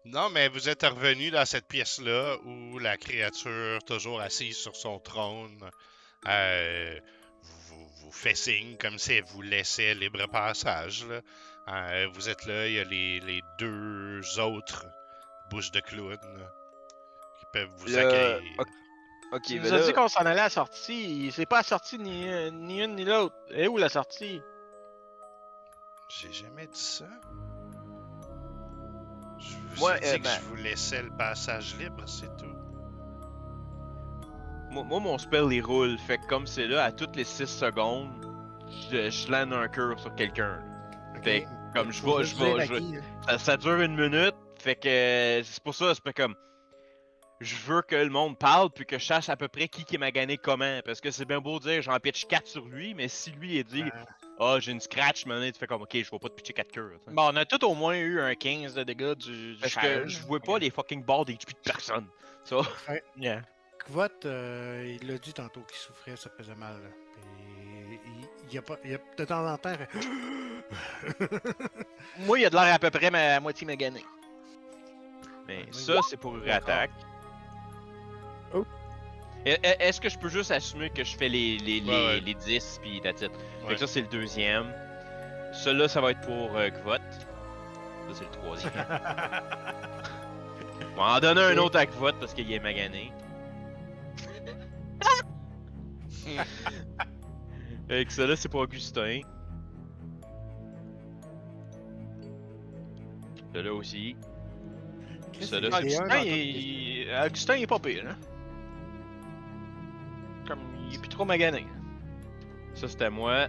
Non, mais vous êtes revenu dans cette pièce-là où la créature, toujours assise sur son trône, euh, vous fait signe comme si elle vous laissait libre passage, là. Vous êtes là, il y a les deux autres bouches de clown qui peuvent vous Là, accueillir. ok, Tu ben nous as dit là, qu'on s'en allait à la sortie. C'est pas assorti ni une ni l'autre. Et où la sortie? J'ai jamais dit ça. Je vous moi, ai dit que ben, je vous laissais le passage libre, c'est tout. moi, mon spell, il roule. Fait que comme c'est là, à toutes les 6 secondes, je lance un cure sur quelqu'un. Ok. Fait que, comme Faut juste dire à qui, là. ça dure 1 minute. Fait que c'est pour ça, c'est pas comme. Je veux que le monde parle puis que je sache à peu près qui est magané comment. Parce que c'est bien beau dire j'en pitch 4 sur lui, mais si lui il dit ah j'ai une scratch, maintenant tu fais comme ok, je vais pas te pitcher 4 cœurs. Bon, on a tout au moins eu un 15 de dégâts du Parce fire. que je vois pas les fucking balles d'HP de personne. Ça. Yeah. Kvot, il l'a dit tantôt qu'il souffrait, ça faisait mal. Là. Puis, il a pas, il a, de temps en temps, il fait... Moi, il a de l'air à peu près à moitié magané. Mais Oui. ça c'est pour attaque. Oh. Est-ce que je peux juste assumer que je fais Ouais. les 10 puis that's it? Fait Ouais. que ça c'est le deuxième. Celui-là ça va être pour Kvot. Ça c'est le troisième. On va en donner un autre à Kvot parce qu'il est magané. Fait que ça là c'est pour Augustin. Celui-là aussi. Ça, là, Il y a un Augustin, dans toutes les- Augustin, il est pas pire, hein? Comme, il est plus trop magané. Ça c'était moi.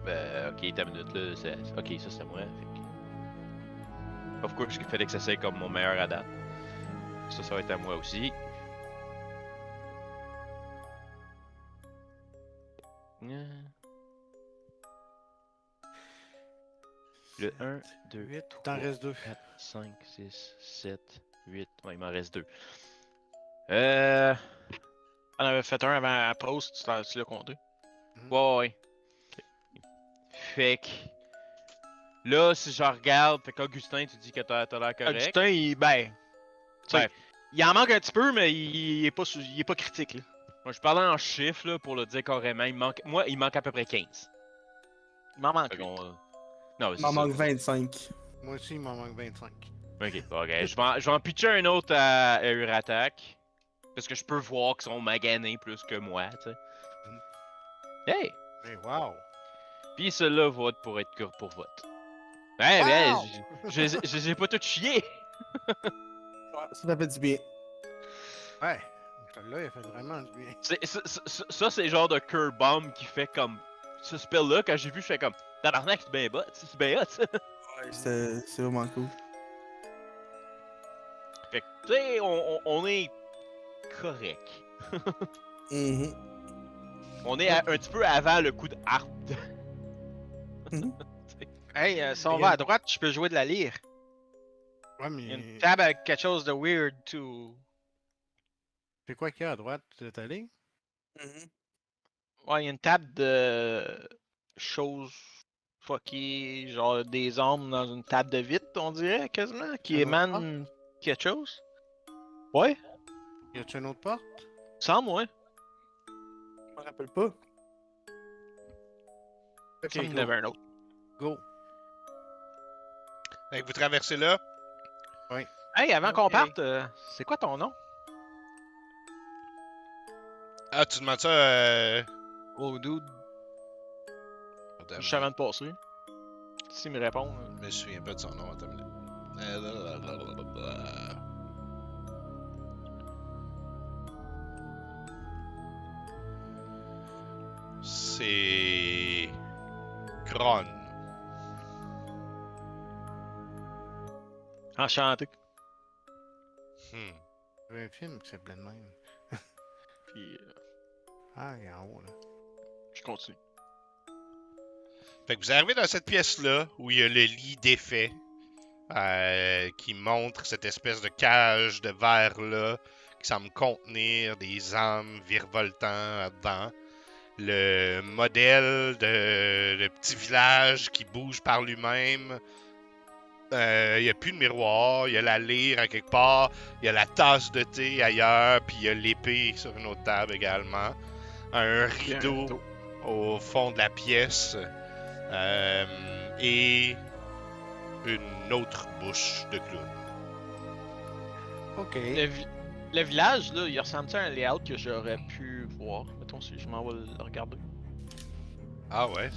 Ok, ta minute là. Ok, ça c'était moi. Fait que... Of course, il fallait que ça soit comme mon meilleur à date. Ça va être à moi aussi. Le 1, 2, 8, 3, t'en restes 2. 4, 5, 6, 7, 8. Ouais, il m'en reste 2. On avait fait un avant la pause, tu l'as compté. Ouais. Fait que. Là, si je regarde, fait qu'Augustin, tu dis que t'as l'air correct. Augustin, il, ben, tu sais, Ben. il en manque un petit peu, mais il est pas critique, là. Moi, je parlais en chiffres, là, pour le dire carrément. Moi, il manque à peu près 15. Il m'en manque Fait huit. qu'on, Non, Il c'est m'en ça. manque 25. Moi aussi, il m'en manque 25. Ok, bon, ok. Je vais en pitcher un autre à Urattack. Parce que je peux voir qu'ils sont maganés plus que moi, tu sais. Hey! Hey, wow! Puis celui-là va être pour être pour vote. Ouais, ben, je les ai pas tous chiés! Ça t'a fait du bien. Ouais, celle-là, il a fait vraiment du bien. Ça, c'est le genre de curve bomb qui fait comme. Ce spell-là, quand j'ai vu, je fais comme. Tabarnak, c'est bien bot, c'est bien hot, ça! C'est vraiment cool. Fait que, tu sais, on est correct. Mhm. On est un petit peu avant le coup de harpe. Hey, si on va à droite, je peux jouer de la lyre. Ouais, Il y a mais. une table avec quelque chose de weird, tout. C'est quoi qu'il y a à droite de ta ligne? Mhm. Ouais, il y a une table de choses fucky, genre des ombres dans une table de vitre, on dirait, quasiment, qui Un autre émane quelque chose. Ouais, Y a-tu une autre porte? semble, ouais. Je me rappelle pas. Ok, Semble qu'il y en go. avait un autre. Go. Fait que vous traversez là. Hey, avant qu'on Ok. parte, c'est quoi ton nom? Ah, tu demandes ça, Oh, dude. Attends, Je savais de passer. S'il me répond. je me souviens pas de son nom, attends une minute. C'est. Kron. Enchanté. Hmm. Il y avait un film qui s'appelait de même. Puis, Ah, il est en haut, là. je continue. Fait que vous arrivez dans cette pièce-là où il y a le lit défait qui montre cette espèce de cage de verre-là qui semble contenir des âmes virevoltant dedans. Le modèle de petit village qui bouge par lui-même Il n'y a plus de miroir, il y a la lyre à quelque part, il y a la tasse de thé ailleurs, puis il y a l'épée sur une autre table également. Un Puis un rideau rideau. au fond de la pièce et une autre bouche de clown. Ok. Le village, là, il ressemble à un layout que j'aurais pu voir. Mettons, si je m'en vais le regarder. Ah ouais,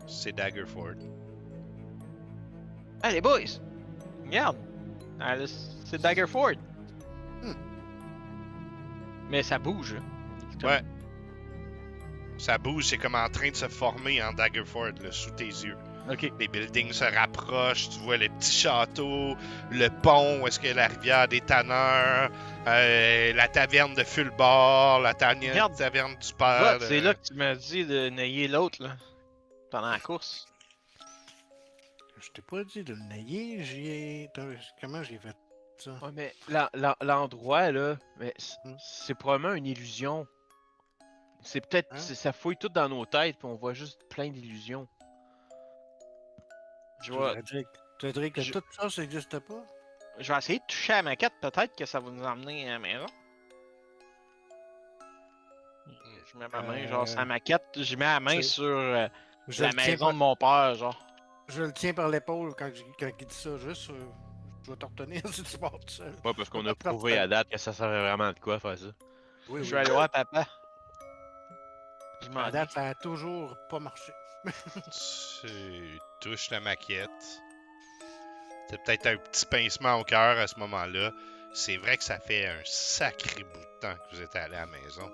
c'est Daggerford. Ah, les boys! Regarde! Ah, là, c'est Daggerford! Hmm. Mais ça bouge. C'est comme- Ouais. Ça bouge, c'est comme en train de se former en Daggerford, là, sous tes yeux. Ok. Les buildings se rapprochent, tu vois le petit château, le pont où est-ce que la rivière des tanneurs, la taverne de Fulbord, la Regarde. taverne du père. Vot, c'est là que tu m'as dit de nailler l'autre, là. Pendant la course. Je t'ai pas dit de le nailler, comment j'ai fait ça? Ouais, mais l'endroit, là, mais Hmm. c'est probablement une illusion. C'est peut-être. Hein? Ça fouille tout dans nos têtes, puis on voit juste plein d'illusions. Je Tu vais, voudrais dire que je- tout ça, ça n'existe pas? Je vais essayer de toucher à la maquette, peut-être que ça va nous emmener à la maison. Je mets ma main, genre, sur la maquette, je mets la main c'est- sur Je la le tiens maison par, de mon père, genre. je le tiens par l'épaule quand il dit ça, juste. Je vais te retenir si tu pars tout seul. Ouais, parce qu'on Pas a de faire prouvé ça. à date que ça servait vraiment de quoi faire ça. Oui, Je oui. vais aller voir papa. Je m'en À date, ça a toujours pas marché. Tu touches la maquette. C'est peut-être un petit pincement au cœur à ce moment-là. C'est vrai que ça fait un sacré bout de temps que vous êtes allé à la maison.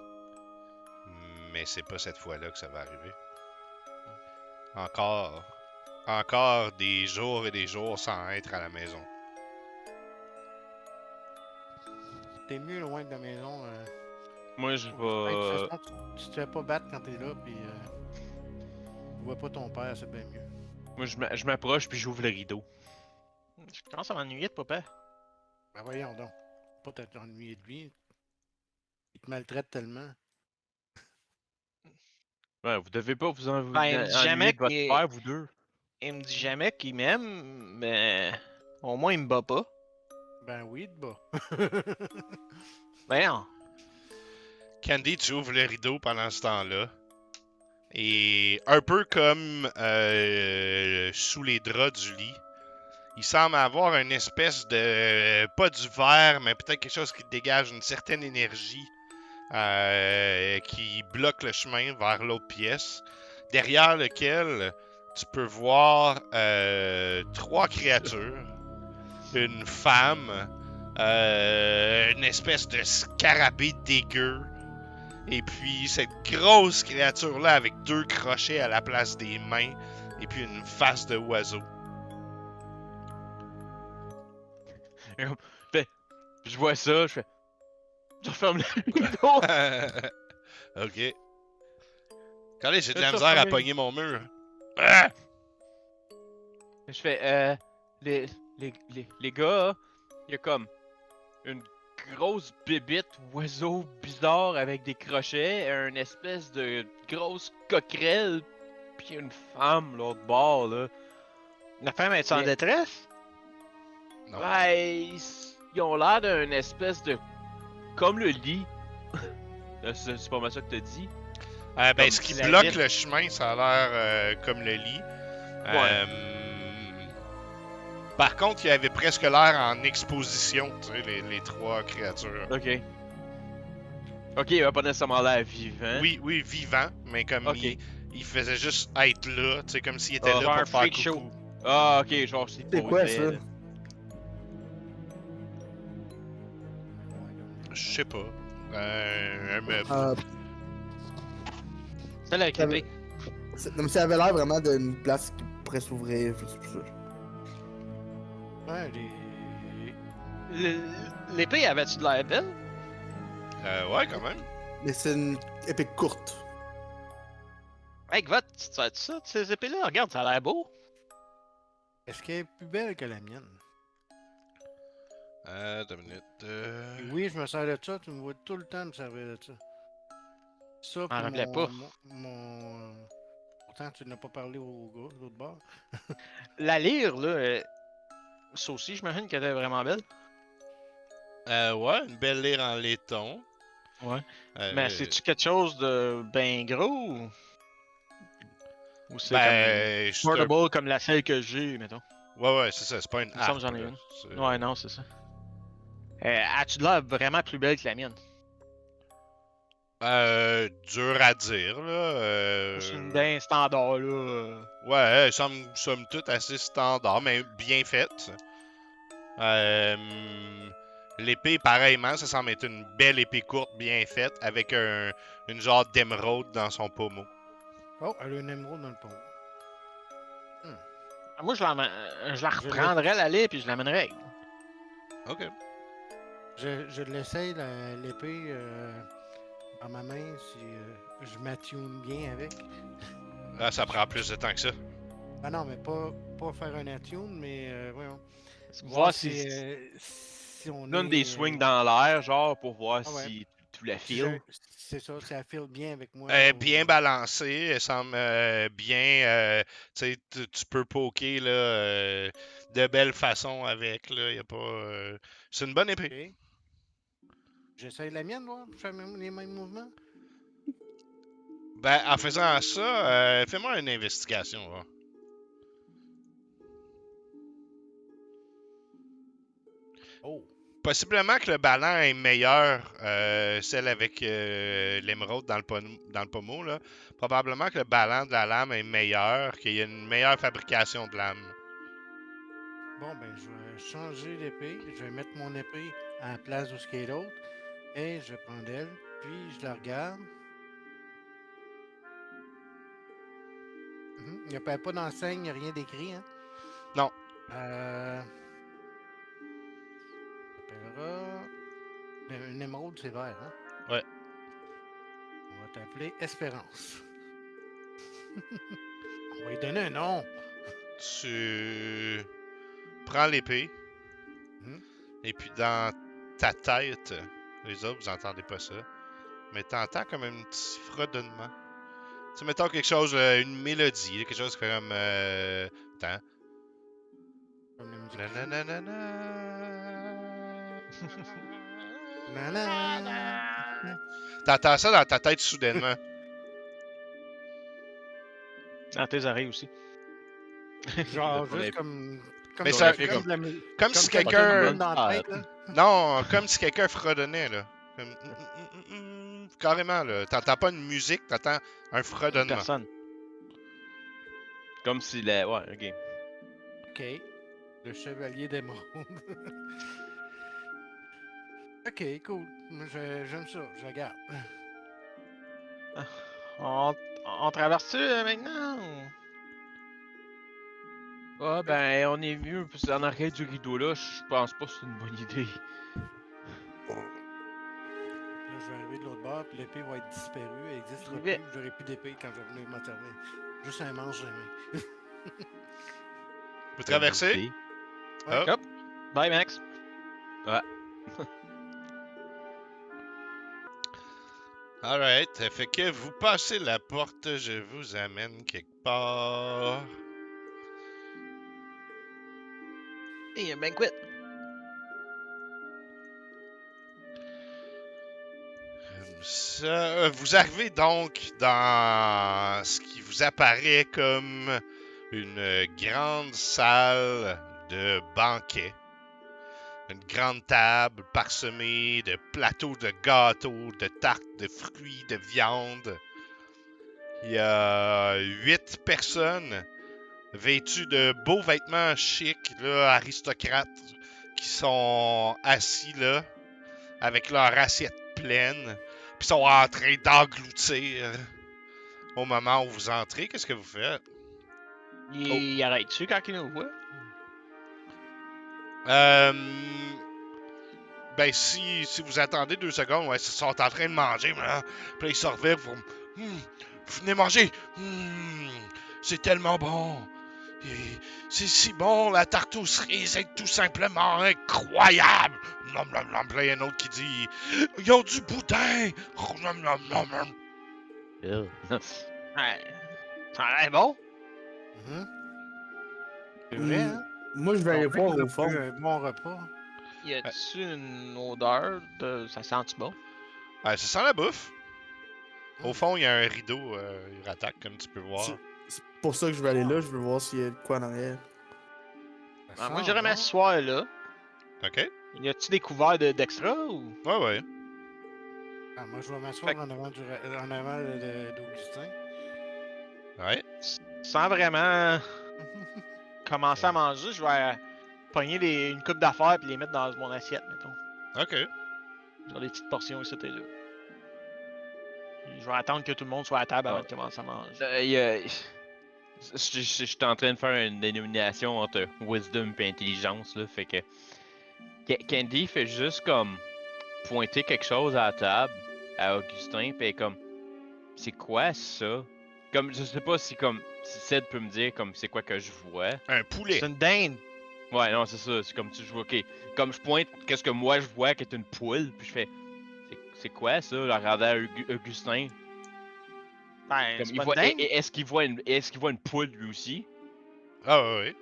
Mais c'est pas cette fois-là que ça va arriver. Encore des jours et des jours sans être à la maison. T'es mieux loin de la maison. Moi, je De toute vais. façon, tu te fais pas battre quand t'es là, puis tu vois pas ton père, c'est bien mieux. Moi, je m'approche, puis j'ouvre le rideau. Je commence à m'ennuyer de papa. Ben voyons donc. Pas t'ennuyer de lui. Il te maltraite tellement. Ouais, vous devez pas vous Ben, il me dit jamais ennuyer de votre qu'il père, vous deux. il me dit jamais qu'il m'aime, mais au moins il me bat pas. Ben oui, de bas. Ben non. Candy, tu ouvres le rideau pendant ce temps-là. Et un peu comme sous les draps du lit, il semble avoir une espèce de... pas du verre, mais peut-être quelque chose qui dégage une certaine énergie qui bloque le chemin vers l'autre pièce, derrière lequel tu peux voir trois créatures. Une femme, une espèce de scarabée dégueu, et puis cette grosse créature-là avec deux crochets à la place des mains, et puis une face de oiseau. Je vois ça, je fais. Je referme le rideau. Ok. Allez, j'ai de la Ça misère à ferme le- pogner mon mur. Ah! Je fais. Les gars, il y a comme une grosse bébite oiseau bizarre avec des crochets, une espèce de grosse coquerelle, puis une femme l'autre bord là. La femme est en Mais- détresse? Non. Ouais, ils ont l'air d'un espèce de. Comme le lit. C'est pas mal ça que t'as dit. Ben, Comme ce qui la bloque vitre. le chemin, ça a l'air comme le lit. Ouais. Par contre, il avait presque l'air en exposition, tu sais, les trois créatures. Ok. Ok, il va pas nécessairement l'air vivant. Oui, oui, vivant, mais comme Ok. il faisait juste être là, tu sais, comme s'il était Ah, là genre pour un faire freak coucou. show. Ah, ok, genre c'est C'est pas quoi, vrai, ça? là. Je sais pas. Un meuble. Celle avec Ça l'épée. Non, mais ça avait l'air vraiment d'une place qui pourrait s'ouvrir, je sais pas sûr. Ouais, L'épée avait-tu de l'air belle? Ouais, quand même. Mais c'est une épée courte. Hey, Gvot, tu te sers de ça, de ces épées-là? Regarde, ça a l'air beau. Est-ce qu'elle est plus belle que la mienne? 2 minutes. Et oui, je me sers de ça, tu me vois tout le temps me servir de ça. Ça, puis rappelais pas. mon pourtant tu n'as pas parlé au gars, l'autre bord. La lyre, là, ça aussi, j'imagine qu'elle était vraiment belle. Ouais, une belle lyre en laiton. Ouais. Euh, Mais c'est-tu quelque chose de ben gros ou c'est ben, comme portable comme la celle que j'ai, mettons? Ouais, c'est ça, c'est pas une Il me semble harpe. que j'en ai là. une. C'est- Ouais, non, c'est ça. As-tu de l'air vraiment plus belle que la mienne? Dur à dire, là. C'est une d'un standard, là. Ouais, elle semble somme toute assez standard, mais bien faite. L'épée, pareillement, ça semble être une belle épée courte, bien faite, avec une genre d'émeraude dans son pommeau. Oh, elle a une émeraude dans le pont. Moi, je la reprendrais la lyre puis je l'amènerais. Ok. Je l'essaye, l'épée, dans ma main, si je m'attune bien avec. Ah, ça prend plus de temps que ça. Ah non, mais pas faire un attune, mais voyons. Voir si Si on Donne est, des swings dans l'air, genre, pour voir Ah ouais. si tu la si feels. c'est ça, si elle file bien avec moi. Bien balancée, elle semble bien. Tu sais, tu peux poker là, de belle façon avec. Là, y a pas, c'est une bonne épée. Ok. J'essaye la mienne, moi, pour faire les mêmes mouvements. Ben, en faisant ça, fais-moi une investigation. Va. Oh. Possiblement que le ballon est meilleur, celle avec l'émeraude dans le pommeau. Là. Probablement que le ballon de la lame est meilleur, qu'il y a une meilleure fabrication de lame. Bon, ben, je vais changer d'épée. Je vais mettre mon épée à la place où ce est l'autre. Et je prends d'elle, puis je la regarde. Il n'y a pas d'enseigne, il n'y a rien d'écrit, hein? Non. S'appellera... Une émeraude, c'est vert, hein? Ouais. On va t'appeler Espérance. On va lui donner un nom. Tu prends l'épée, Mhm. et puis dans ta tête, les autres, vous entendez pas ça, mais t'entends comme un petit fredonnement. Tu sais, mettons quelque chose, une mélodie, quelque chose comme. Attends. Comme la musique. Nananana. Nana. T'entends ça dans ta tête soudainement. Dans tes oreilles aussi. Genre, On est- juste comme Mais on ça- a fait comme de la mu- Comme si quand il y a quelqu'un. une dans la tête, là. Non, comme si quelqu'un fredonnait, là. Comme... Carrément, là. T'entends pas une musique, t'entends un Une fredonnement. personne. Comme si la. Ouais, ok. Ok. Le chevalier d'émeraude. Ok, cool. Moi, j'aime ça. Je regarde. On traverse-tu maintenant? Ah ben, on est venu en arrière du rideau là, je pense pas que c'est une bonne idée. Là, je vais arriver de l'autre bord, puis l'épée va être disparue. Elle n'existera J'y vais. plus. J'aurai plus d'épée quand je vais venir m'en servir. Juste un manche dans les mains. Vous traversez? Ouais. Hop. Hop. Bye Max. Alright. Fait que vous passez la porte, je vous amène quelque part. Hey, un banquet. Comme ça. Vous arrivez donc dans ce qui vous apparaît comme une grande salle de banquet. Une grande table parsemée de plateaux de gâteaux, de tartes, de fruits, de viande. Il y a 8 personnes vêtues de beaux vêtements chics, là, aristocrates, qui sont assis là, avec leur assiette pleine, puis sont en train d'engloutir. Au moment où vous entrez, qu'est-ce que vous faites? Il arrête-tu quand il nous voit? Ben, si vous attendez 2 secondes, ouais, ils sont en train de manger, là. Puis là, ils se revirent, venez manger. C'est tellement bon. Et c'est si bon, la tarte aux cerises est tout simplement incroyable. Nom, nom, nom. Puis là, il y a un autre qui dit, ils ont du boudin. Nom, nom, nom, nom. Ouais. Ça a l'air bon. Mhm. C'est vrai, hein? Moi, je vais aller voir au fond. Un bon repas. Y a-tu une odeur de. Ça sent-tu bon? Ça sent la bouffe. Au Mm. fond, il y a un rideau Uratak, comme tu peux voir. C'est pour ça que je vais aller là. Je veux voir s'il y a de quoi en arrière. Ça Moi, sent j'irais bon. m'asseoir là. OK? Y a-tu des couverts d'extra ou. Ouais. Ah, moi, je vais m'asseoir Fait- en avant d'Augustin. Ouais. Sans vraiment commencer à manger, je vais pogner une coupe d'affaires et les mettre dans mon assiette, mettons. OK. Genre des petites portions ici et là. Puis je vais attendre que tout le monde soit à table avant de commencer à manger. Je suis en train de faire une dénomination entre wisdom et intelligence, là. Fait que. Candy fait juste comme. Pointer quelque chose à la table à Augustin, pis comme. C'est quoi ça? Comme, je sais pas si si Ced peut me dire comme c'est quoi que je vois. Un poulet. C'est une dinde! Ouais, non, c'est ça, c'est comme tu joues, ok. Comme je pointe, qu'est-ce que moi je vois qui est une poule, puis je fais. C'est quoi ça? Je regardais à Augustin. Ben, Comme, c'est il pas voit, une dinde! est-ce qu'il voit une poule lui aussi? Ah, ouais.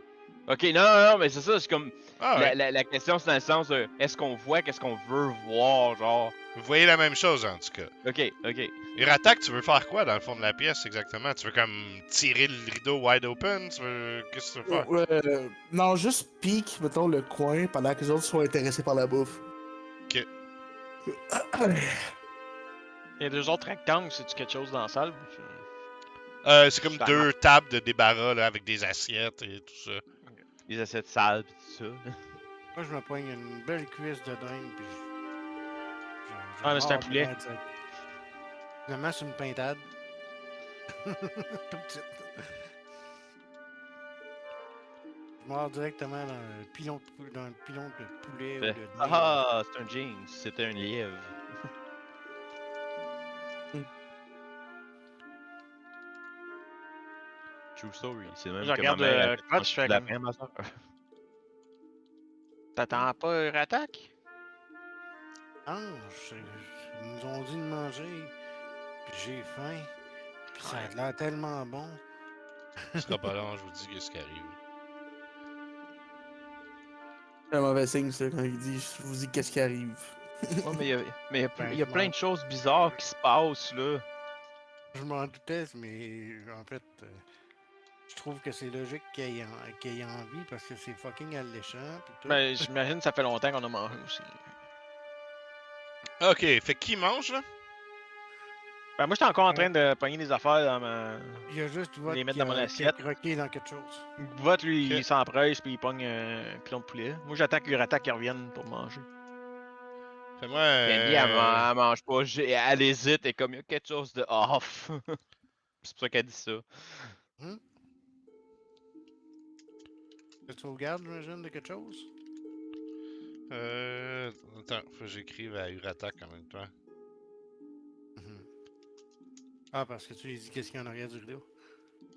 Ok, non, mais c'est ça, c'est comme. Ah, ouais. La question c'est dans le sens de est-ce qu'on voit, qu'est-ce qu'on veut voir, genre. Vous voyez la même chose, en tout cas. Ok. Uratak, tu veux faire quoi dans le fond de la pièce, exactement? Tu veux comme tirer le rideau wide open? Qu'est-ce que tu veux faire? Non, juste pique, mettons, le coin pendant que les autres soient intéressés par la bouffe. Ok. Il y a deux autres rectangles, c'est-tu quelque chose dans la salle? C'est comme Ça deux tables de débarras là, avec des assiettes et tout ça. Les assiettes sales pis tout ça. Moi, je me pogne une belle cuisse de dinde, puis Ah, mais c'est un mords poulet. direct. Finalement, c'est une pintade. Tout petite. Je mords directement dans le pilon de poulet ou de dinde. Ah, c'est un jinx, c'était un lièvre. True story, c'est même Je que ma regarde mère a fait Crotch, je fais la comme. même, ma soeur. T'attends pas une attaque? Ils nous ont dit de manger, puis j'ai faim, puis ça a l'air tellement bon. Ce sera pas long, je vous dis qu'est-ce qui arrive. C'est un mauvais signe, ça, quand il dit je vous dis qu'est-ce qui arrive. Ouais, mais il y a Ben, y a plein de choses bizarres qui se passent là. Je m'en doutais, mais en fait, je trouve que c'est logique qu'il ait envie parce que c'est fucking alléchant. Pis tout. Ben, j'imagine que ça fait longtemps qu'on a mangé aussi. Ok, fait qui mange là? Ben, moi, j'étais encore en train de pogner des affaires dans ma. Il y a juste Vote les mettre qui dans mon a assiette. croqué dans quelque chose. Vote, lui, Ok. il s'empresse puis il pogne un pilon de poulet. Moi, j'attends que Urata qui revienne pour manger. Fais-moi Candy, elle mange pas, elle hésite et comme il y a quelque chose de off. C'est pour ça qu'elle dit ça. Tu sauvegardes, j'imagine, de quelque chose? Attends, faut que j'écrive à Uratak en même temps. Mhm. Ah, parce que tu lui dis qu'est-ce qu'il y a en arrière du rideau.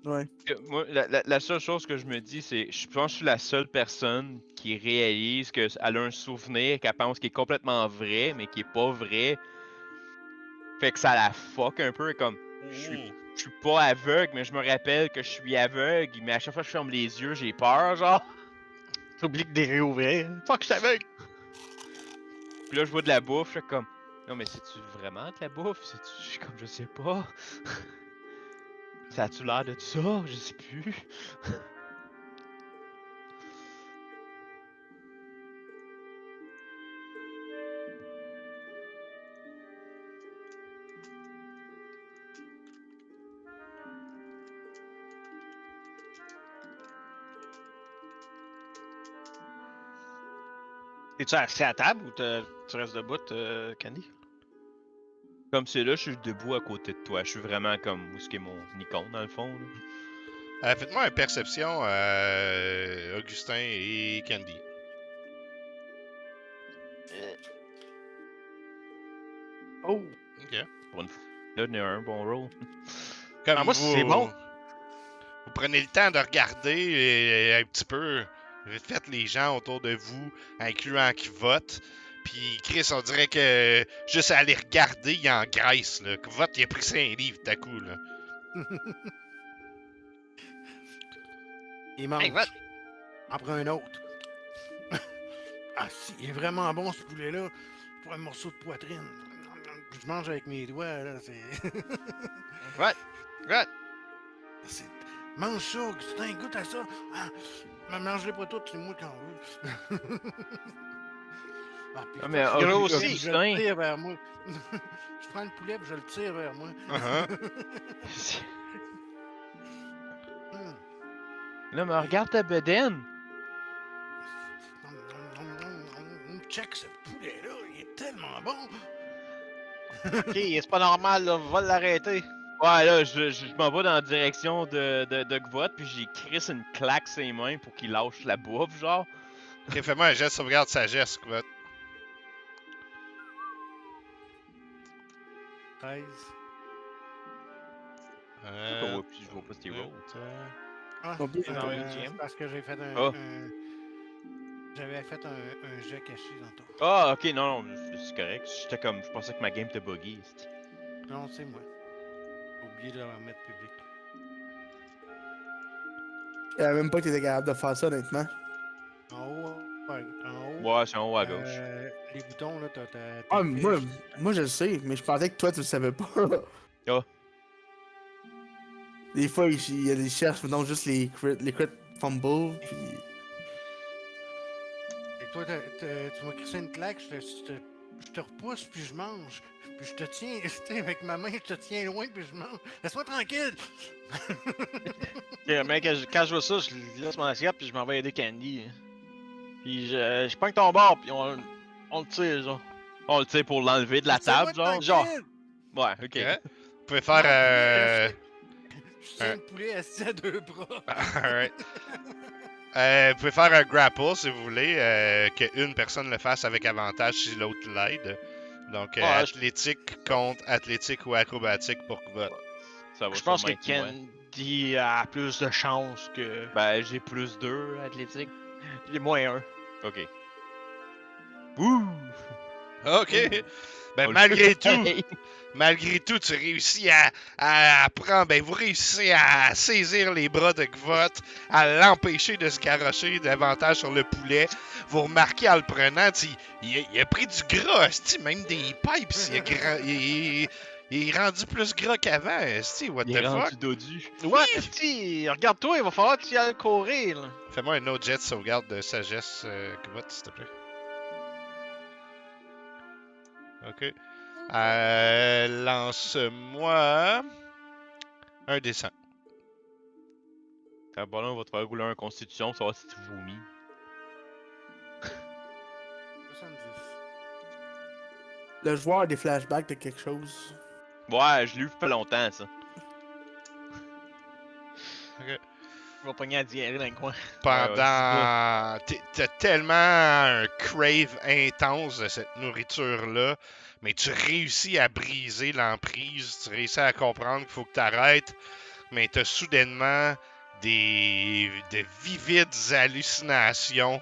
Ouais. Moi, la seule chose que je me dis, c'est je pense que je suis la seule personne qui réalise qu'elle a un souvenir qu'elle pense qui est complètement vrai, mais qui est pas vrai. Fait que ça la fuck un peu, comme je suis pas aveugle, mais je me rappelle que je suis aveugle, mais à chaque fois que je ferme les yeux, j'ai peur, genre. T'oublies de les réouvrir. Fuck, je savais! Puis là, je vois de la bouffe, je suis comme, non, mais c'est-tu vraiment de la bouffe? C'est-tu, comme, je sais pas. Ça a-tu l'air de ça? Je sais plus. Es-tu assis à table ou tu restes debout, Candy? Comme c'est là, je suis debout à côté de toi. Je suis vraiment comme où est-ce qu'est mon icône dans le fond. Là. Faites-moi une perception, Augustin et Candy. Oh! Ok. Pour une fois. Là, j'en ai un bon roll. Comme Ah, moi, c'est bon. Vous prenez le temps de regarder un petit peu. Faites les gens autour de vous, incluant qui votent. Puis Chris, on dirait que juste à les regarder, il engraisse. Là. Vote, il a pris 5 livres d'un coup. Là. Il mange. Hey, what? En prend un autre. Ah, si, il est vraiment bon ce poulet-là. Pour un morceau de poitrine. Je mange avec mes doigts, là. C'est. What? What? C'est- Mange ça, Augustin, goûte à ça. Ah, mais mange-les pas toutes, c'est moi qui en veux. Ah, puis Ah, mais je prends le Gros poulet, aussi. puis je le tire vers moi. Je prends le poulet et je le tire vers moi. Uh-huh. Hum. Là, mais regarde ta bedaine. Check ce poulet-là, il est tellement bon. Ok, c'est pas normal, là. Va l'arrêter. Ouais, là, je m'en vais dans la direction de Gvot, puis j'ai crissé une claque ses mains pour qu'il lâche la bouffe, genre. Ok, fais-moi un jet de sauvegarde sagesse, quoi. 13. Je vois pas ce qu'il roll. Ah, Bon, c'est dans le GM. c'est parce que j'ai fait Ah. J'avais fait un jet caché dans ton. Ah, ok, non, non, c'est correct. J'étais comme, je pensais que ma game était buggy. Non, c'est moi. J'ai oublié de le remettre public. Je savais même pas que t'étais capable de faire ça, honnêtement. En haut, en haut. Ouais, c'est en haut à gauche. Les boutons, là, t'as Ah, fiches. moi je le sais, mais je pensais que toi tu le savais pas. Ah. Des fois, il y a des cherches, mettons juste les crit fumble, puis. Et toi, tu m'as crissé une claque, je te repousse, puis je mange. Puis je te tiens, tu sais, avec ma main, je te tiens loin, puis je mange. Laisse-moi tranquille! Ok, mais quand je vois ça, je laisse mon assiette, puis je m'en vais aider Candy. Puis je pogne ton bord, puis on le tire, genre. On le tire pour l'enlever de la Laissez-moi table, genre. tranquille! Ouais, ok. Ok. Vous pouvez faire. Je tiens le poulet assis à deux bras. Alright. Vous pouvez faire un grapple si vous voulez, qu'une personne le fasse avec avantage si l'autre l'aide. Donc, Ouais, athlétique contre athlétique ou acrobatique pour votre. Ça va Je pense que sûrement être moi. Candy a plus de chance que. Ben, j'ai plus 2 athlétique. J'ai moins 1. Ok. Ouh! Ok! Ben, On le malgré fait tout, pareil. malgré tout, tu réussis à prendre. Ben, vous réussissez à saisir les bras de Gvot, à l'empêcher de se garrocher davantage sur le poulet. Vous remarquez en le prenant, il a pris du gras, esti, même des pipes. Il est rendu plus gras qu'avant, esti, what Il the est fuck? rendu dodu. What? Si, regarde-toi, il va falloir que tu y ailles courir, là. Fais-moi un autre jet de sauvegarde de sagesse, Gvot, s'il te plaît. Ok. Lance-moi un dessin. Un ballon, on va te faire rouler un constitution pour savoir si tu vomis. 70. Le joueur a des flashbacks de quelque chose. Ouais, je l'ai eu pas longtemps, ça. Il va pogner à diarrhée dans le coin. Pendant. T'as tellement un crave intense de cette nourriture-là, mais tu réussis à briser l'emprise, tu réussis à comprendre qu'il faut que tu arrêtes, mais t'as soudainement de vivides hallucinations.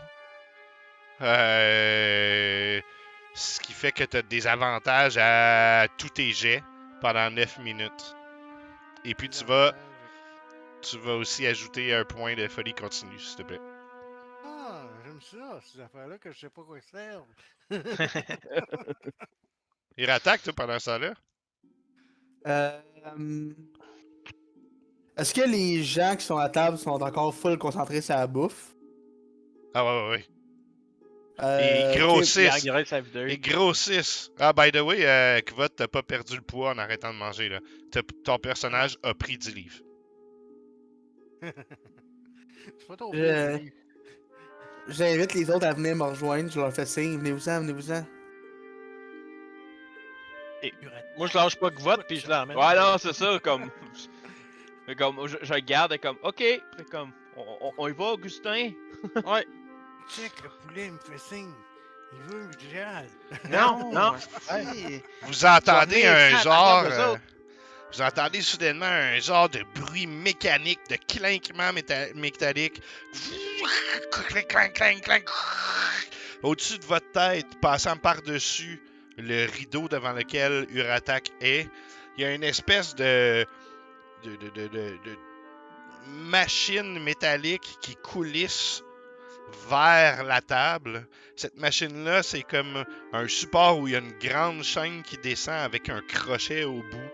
Ce qui fait que t'as des avantages à tous tes jets pendant 9 minutes. Et puis tu vas aussi ajouter un point de folie continue, s'il te plaît. Ah, j'aime ça, ces affaires-là que je sais pas quoi ils servent. Il rattaque, toi, pendant ça là. Est-ce que les gens qui sont à table sont encore full concentrés sur la bouffe? Ah ouais. Euh, Et ok, grossissent. Il regrette sa vidéo. Ils grossissent. Ah, by the way, Kvot, t'as pas perdu le poids en arrêtant de manger, là. Ton personnage a pris 10 livres. C'est pas trop Je- bien. J'invite les autres à venir me rejoindre, je leur fais signe, venez-vous-en, venez-vous-en. Moi, je lâche pas que vote, puis je l'emmène. Ouais, non, c'est ça, comme. Je regarde et comme, ok. Fait comme, on y va, Augustin? Ouais. Check, le poulet me fait signe. Il veut que je râle. Non. Vous entendez Tu vas un venir genre... ici à la table, eux autres. vous entendez soudainement un genre de bruit mécanique, de clinquement métallique. Clank, clank, clank, clank. Au-dessus de votre tête, passant par-dessus le rideau devant lequel Uratak est, il y a une espèce de machine métallique qui coulisse vers la table. Cette machine-là, c'est comme un support où il y a une grande chaîne qui descend avec un crochet au bout.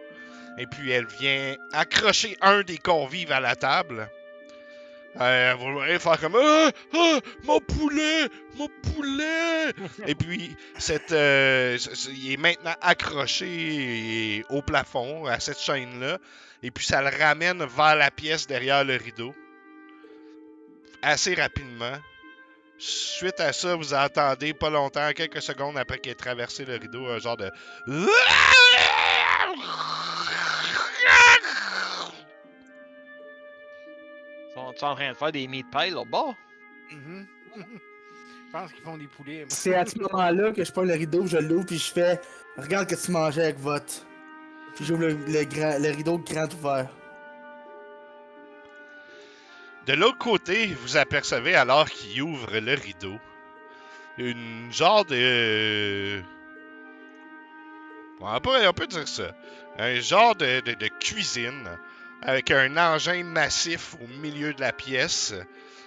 Et puis elle vient accrocher un des convives à la table. Vous voyez faire comme mon poulet! Mon poulet! Et puis, il est maintenant accroché au plafond, à cette chaîne-là. Et puis, ça le ramène vers la pièce derrière le rideau. Assez rapidement. Suite à ça, vous entendez pas longtemps, quelques secondes après qu'il ait traversé le rideau, un genre de. Sont-ils en train de faire des meat pies là-bas? Mhm. Je pense qu'ils font des poulets. moi. C'est à ce moment-là que je prends le rideau, je l'ouvre, puis je fais regarde que tu mangeais avec votre. Puis j'ouvre le rideau grand ouvert. De l'autre côté, vous apercevez alors qu'il ouvre le rideau une genre de. On peut dire ça. Un genre de cuisine avec un engin massif au milieu de la pièce.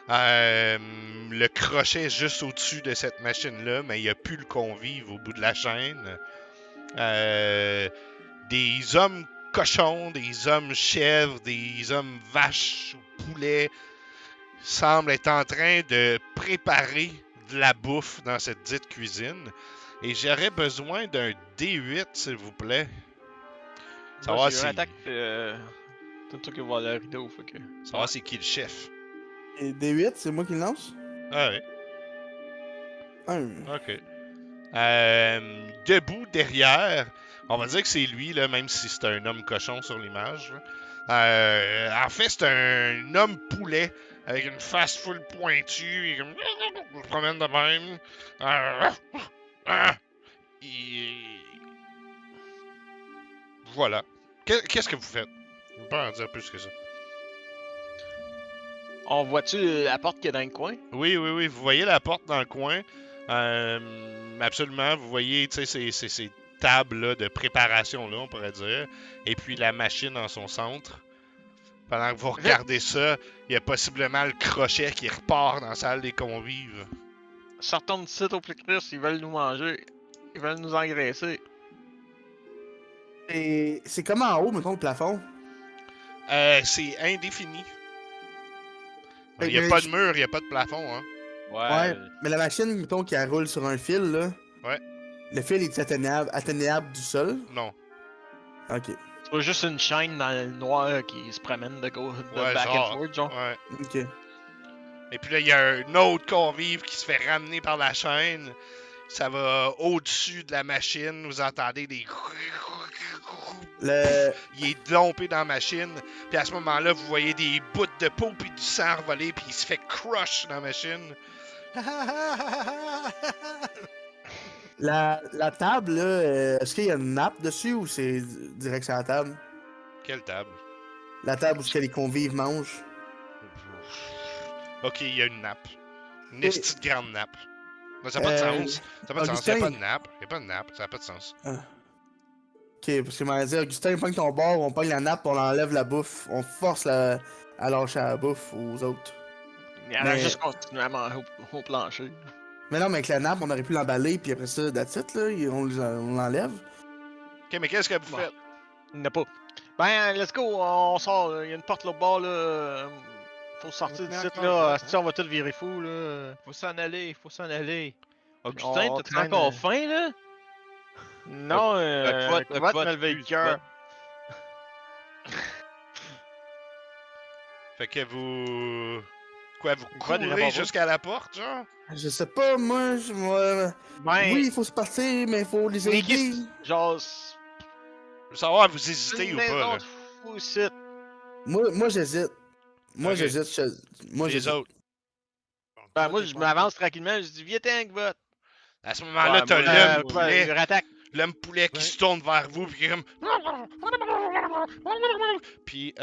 Le crochet juste au-dessus de cette machine-là, mais il n'y a plus le convive au bout de la chaîne. Des hommes cochons, des hommes chèvres, des hommes vaches ou poulets semblent être en train de préparer de la bouffe dans cette dite cuisine. Et j'aurais besoin d'un D8, s'il vous plaît. Moi, Savoir j'ai si... une attaque. Tout ça qui va à le rideau, fait que. Savoir c'est qui le chef. Et D8, c'est moi qui le lance? Ah ouais, Un. ok. Debout derrière, on va dire que c'est lui, là, même si c'est un homme cochon sur l'image. En fait, c'est un homme poulet avec une face full pointue. Il se promène de même. Voilà. Qu'est-ce que vous faites? Je ne peux pas en dire plus que ça. On voit-tu la porte qui est dans le coin? Oui, vous voyez la porte dans le coin. Absolument, vous voyez ces tables-là de préparation-là, on pourrait dire. Et puis la machine en son centre. Pendant que vous regardez ça, il y a possiblement le crochet qui repart dans la salle des convives. Sortons de site au plus Christ, ils veulent nous manger. Ils veulent nous engraisser. Et c'est comme en haut, mettons, le plafond. C'est indéfini. Fait Il n'y a que pas de mur, il n'y a pas de plafond, hein. Ouais, mais la machine, mettons, qui roule sur un fil, là. Ouais. Le fil est atteignable du sol. Non. Ok. C'est pas juste une chaîne dans le noir qui se promène de Ouais, back genre, and forth, genre. Ouais. Ok. Et puis là, il y a un autre convive qui se fait ramener par la chaîne. Ça va au-dessus de la machine. Vous entendez des... Le. Il est dompé dans la machine. Puis à ce moment-là, vous voyez des bouts de peau puis du sang revoler. Puis il se fait crush dans la machine. La table, là, est-ce qu'il y a une nappe dessus ou c'est direct sur la table? Quelle table? La table où les convives mangent. Ok, il y a une nappe. Une Et- esti de grande nappe. Non, ça n'a pas de sens. Ça n'a pas de sens. Il n'y a Augustin. pas de nappe. Il n'y a pas de nappe. Ça n'a pas de sens. Ok, parce que m'a dit, Augustin, pogne ton bord, on pogne la nappe, on enlève la bouffe, on force à lâcher la bouffe aux autres. Il a Mais- juste continué à manger au plancher. Mais non, mais avec la nappe, on aurait pu l'emballer, puis après ça, that's it, là, on l'enlève. Ok, mais qu'est-ce que vous Bon. faites? Il n'y en a pas. Ben, let's go, on sort. Il y a une porte là-bas, là. Faut sortir du site, là. Si on va tout virer fou, là. Faut s'en aller, faut s'en aller. On Augustin, t'as traîne, encore faim, là? Non, Ocvote, Ocvote m'a levé le excuse, cœur. Fait que vous... Quoi, vous Quoi, des courez rapports? jusqu'à la porte, genre? Je sais pas, moi, Ben, oui, il faut se partir, mais il faut les mais aider. qu'est-ce- genre, Je veux savoir, vous c'est hésitez une ou pas, maison là? de fou ici. Moi j'hésite. Moi, Ok. j'hésite. Moi, Les j'hésite. autres. Ben, moi, je m'avance tranquillement, je dis, viens t'en, Ocvote. À ce moment-là, t'as moi, l'homme poulet, je rattaque. l'homme poulet qui Ouais. se tourne vers vous, puis qui est comme... Puis,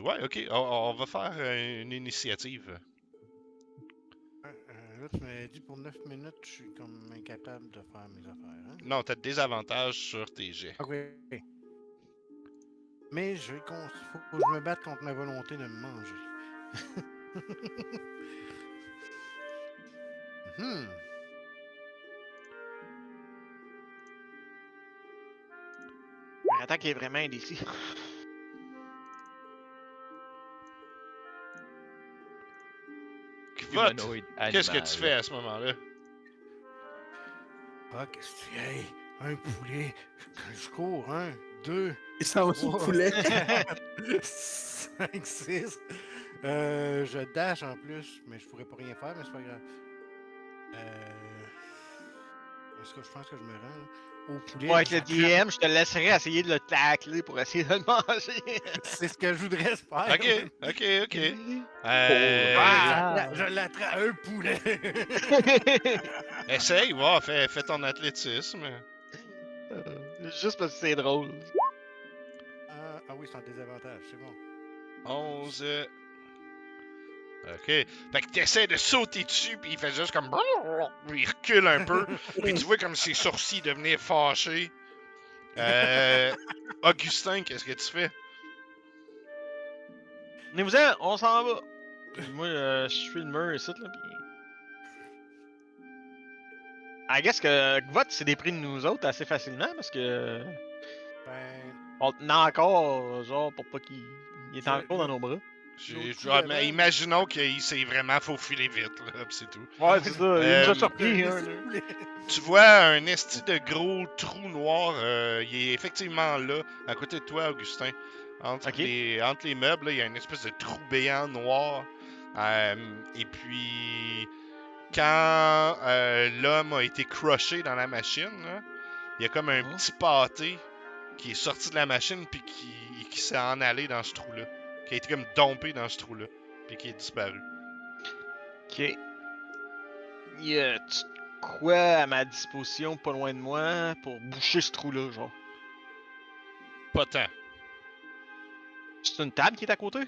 ouais, ok, on va faire une initiative. Là, tu m'as dit pour 9 minutes, je suis comme incapable de faire mes affaires. Hein? Non, t'as des avantages sur tes jets. Ok. Mais faut que je me batte contre ma volonté de me manger. Hmm. L'attaque est vraiment indécis. Vote! Humanoïde Qu'est-ce que tu animal. fais à ce moment-là? Ah, qu'est-ce que tu hey, un poulet. Je cours, 1, 2, Il s'en va sur le 3, poulet. 4, 5, 6. Je dash en plus, mais je pourrais pas rien faire, mais c'est pas grave. Est-ce que je pense que je me rends là? Au poulet? Moi, avec le j'apprends- DM, je te laisserais essayer de le tacler pour essayer de le manger. C'est ce que je voudrais faire. Ok, ok, ok. Ah! Je l'attrape un poulet. Essaye, va, fais ton athlétisme. Juste parce que c'est drôle. Ah oui, c'est un désavantage, c'est bon. 11. Ok. Fait que t'essaies de sauter dessus, puis il fait juste comme. Puis il recule un peu, puis tu vois comme ses sourcils devenaient fâchés. Augustin, qu'est-ce que tu fais? Venez-vous-en, on s'en va. Puis moi, je suis le mur ici, là, pis... I guess que Gvot s'est dépris de nous autres assez facilement, parce que... Ben, On le tenait encore, genre, pour pas qu'il... Il est Je- encore dans nos bras. Mais imaginons qu'il s'est vraiment faufilé vite, là, pis c'est tout. Ouais, c'est ça, il nous a Euh, surpris, un hein, là. poulet. Tu vois un esti de gros trou noir, il est effectivement là, à côté de toi, Augustin. Entre, Ok. entre les meubles, là, il y a une espèce de trou béant noir. Et puis, quand l'homme a été crushé dans la machine, là, il y a comme un Mhm. petit pâté qui est sorti de la machine puis qui s'est en allé dans ce trou-là. Qui a été comme dompé dans ce trou-là. Puis qui est disparu. Ok. Y a-tu quoi à ma disposition, pas loin de moi, pour boucher ce trou-là, genre? Pas tant. C'est une table qui est à côté?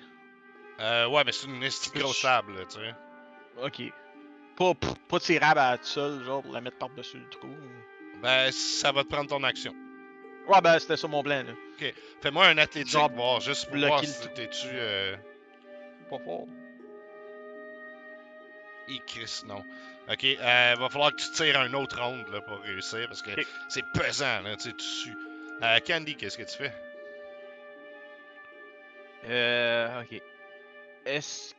Ouais, mais c'est une esti de grosse table, là, tu sais. Ok. Pas tirable à la seule, genre, pour la mettre par-dessus le trou. Ben, ça va te prendre ton action. Ouais, ben, c'était ça mon plan, là. Fais-moi un athlétique, Genre, voir, juste pour bloquer voir le si trou. t'es-tu... Pas fort. Chris, non. Ok, va falloir que tu tires un autre ronde, là, pour réussir, parce que Ok. c'est pesant, là, tu sais, tu sues. Candy, qu'est-ce que tu fais? Ok. Est-ce...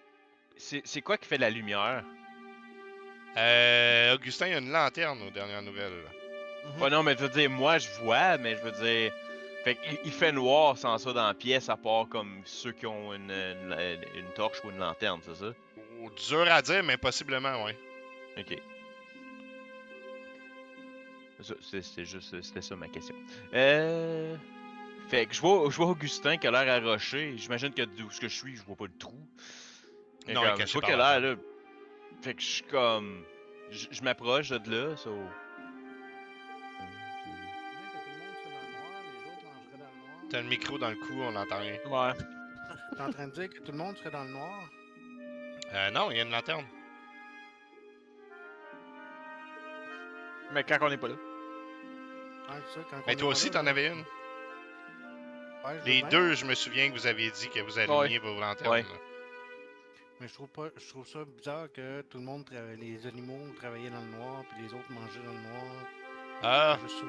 C'est quoi qui fait de la lumière? Augustin, il y a une lanterne aux dernières nouvelles. Là. Mhm. Ouais, non, mais je veux dire, moi, je vois, mais je veux dire... Fait qu'il fait noir sans ça dans la pièce, à part comme ceux qui ont une torche ou une lanterne, c'est ça? Oh, dur à dire, mais possiblement, ouais. Ok. C'était ça ma question. Fait que je vois Augustin qui a l'air arroché. J'imagine que d'où ce que je suis, je vois pas le trou. Fait Non, il est comme, je caché vois par qu'il la a l'air table. là. Fait que je suis comme. Je m'approche de là, so. T'as le micro dans le cou, on n'entend rien. Ouais. T'es en train de dire que tout le monde serait dans le noir? Non, il y a une lanterne. Mais quand on est pas là. Ah, c'est ça, quand Mais on toi est aussi, pas là, t'en avais une. Ouais, je veux Les bien, deux, je me souviens que vous aviez dit que vous allumiez vos lanternes. Ouais. là. mais je trouve ça bizarre que tout le monde les animaux travaillaient dans le noir, puis les autres mangeaient dans le noir. Ah, C'est juste ça.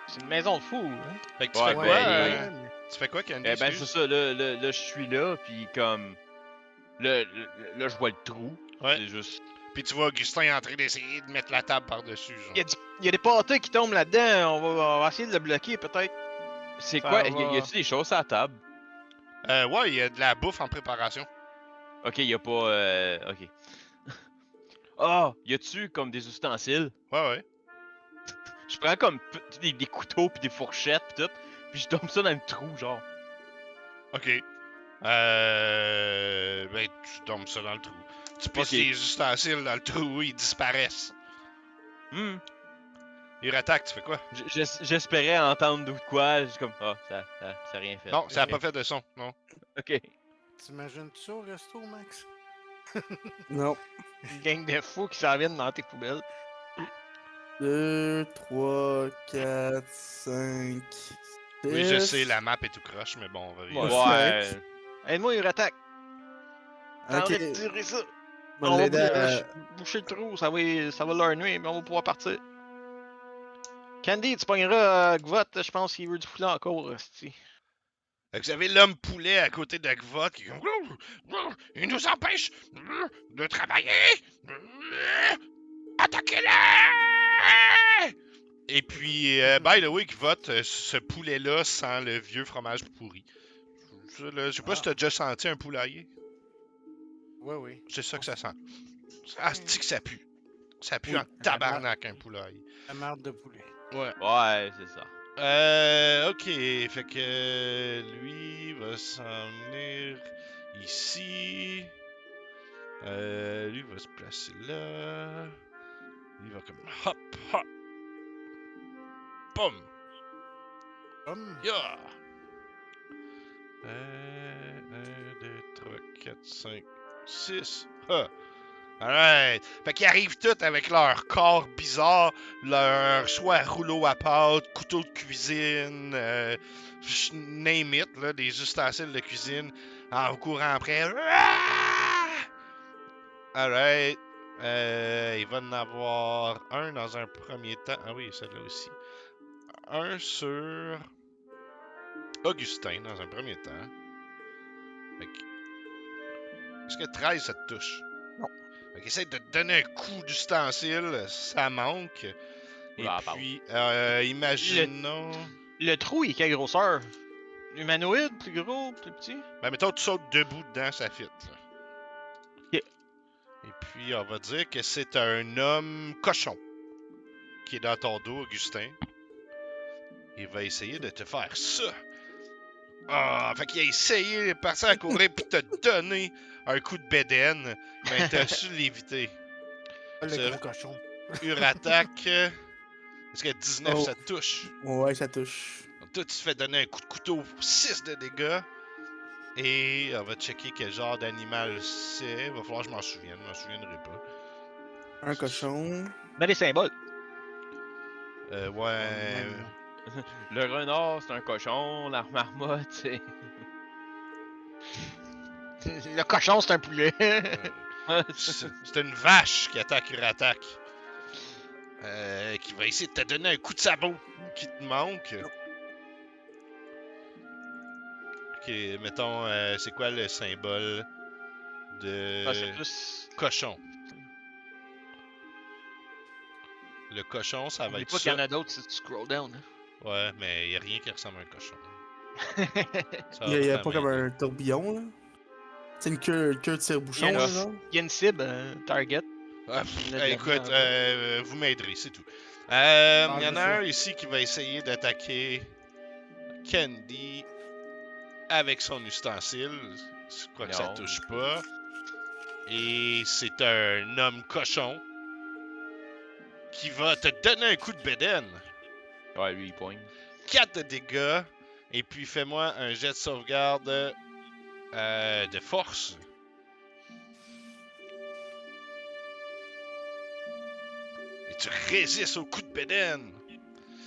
C'est une maison de fou, hein? fait que tu Ouais, fais ben, quoi? ouais, mais- Tu fais quoi, Candy? Ben, c'est Excuse? ça, là, je suis là, puis comme. Là, je vois le trou. Ouais. C'est juste. Puis tu vois Augustin en train d'essayer de mettre la table par-dessus, genre. Il y a des pâtés qui tombent là-dedans, on va essayer de le bloquer, peut-être. C'est Ça quoi? va. Y a-tu des choses à la table? Ouais, il y a de la bouffe en préparation. Ok, y a pas. Ok. Ah! Y a-tu comme des ustensiles? Ouais, ouais. Je prends comme des couteaux pis des fourchettes pis tout, pis je tombe ça dans le trou, genre. Ok. Ben, tu tombes ça dans le trou. Tu pisses Ok. les ustensiles dans le trou, ils disparaissent. Hmm. Ils rattaquent, tu fais quoi? J'espérais entendre de quoi, j'ai comme, ah, ça a rien fait. Non, ça a Ok. pas fait de son, non. Ok. T'imagines-tu ça au resto, Max? Non. Une gang de fous qui s'en viennent dans tes poubelles. 2, 3, 4, 5, Oui, je 6. sais, la map est tout croche, mais bon, on va vivre. Ouais. Aide-moi, il attaque. T'as Ok. envie de tirer ça. On On va l'aider à... boucher le trou, ça va leur nuire, mais on va pouvoir partir. Candy, tu pogneras Gvot, je pense qu'il veut du poulet encore, hostie. Fait que vous avez l'homme poulet à côté de Gvot qui est comme. Il nous empêche de travailler! Attaquez-le! Et puis, by the way, Gvot, ce poulet-là sent le vieux fromage pourri. Je sais pas si t'as déjà senti un poulailler. Oui. C'est ça que ça sent. Ah, c'est que ça pue. Ça pue Oui, en tabarnak, un poulailler. La marde de poulet. Ouais. Ouais, c'est ça. Ok, fait que lui va s'en venir ici. Lui va se placer là. Lui va comme hop, hop. Boum! Comme. Yeah! 1, 2, 3, 4, 5, 6. Ah! Alright! Fait qu'ils arrivent tous avec leur corps bizarre, leur soit rouleau à pâte, couteau de cuisine, name it, là, des ustensiles de cuisine, en courant après. Alright. Il va en avoir un dans un premier temps. Ah oui, celle-là aussi. Un sur Augustin dans un premier temps. Fait que... Est-ce que 13 ça te touche? Non. Fait qu'essaie de te donner un coup d'ustensile, ça manque. Et Oula, puis, imaginons... Le trou, il est quelle grosseur? Humanoïde, plus gros, plus petit? Ben, mettons, tu sautes debout dedans, ça fit. Là. Ok. Et puis, on va dire que c'est un homme cochon qui est dans ton dos, Augustin. Il va essayer de te faire ça. Ah, fait qu'il a essayé de partir à courir puis te donner un coup de bédaine, mais t'as su l'éviter. Le C'est- gros cochon. Urattaque. Est-ce que 19 Oh. ça te touche? Ouais, ça touche. Donc, toi, tu te fais donner un coup de couteau, 6 de dégâts. Et on va checker quel genre d'animal c'est. Il va falloir que je m'en souvienne, je m'en souviendrai pas. Un cochon. Ben, les symboles. Ouais. Le renard, c'est un cochon. La marmotte, c'est. Le cochon, c'est un poulet. C'est une vache qui attaque Urattaque. Qui va essayer de te donner un coup de sabot qui te manque. Ok, mettons, c'est quoi le symbole de Ah, c'est plus. cochon? Le cochon, ça va Oublie être pas qu'il y ça. en a d'autres si tu scroll down. hein. Ouais, mais il n'y a rien qui ressemble à un cochon. Ça Il y a va pas comme m'aider. un tourbillon, là. C'est une queue de tire-bouchon, Il y a là, une- genre. Il y a une cible, target. Ah, Le dernier, écoute, en fait. vous m'aiderez, c'est tout. Il y en c'est a ça. un ici qui va essayer d'attaquer Candy avec son ustensile. Je crois que ça Non. touche pas. Et c'est un homme cochon qui va te donner un coup de bédaine. Ouais, lui, il poigne. 4 de dégâts. Et puis fais-moi un jet de sauvegarde de force. Et tu résistes au coup de bédaine.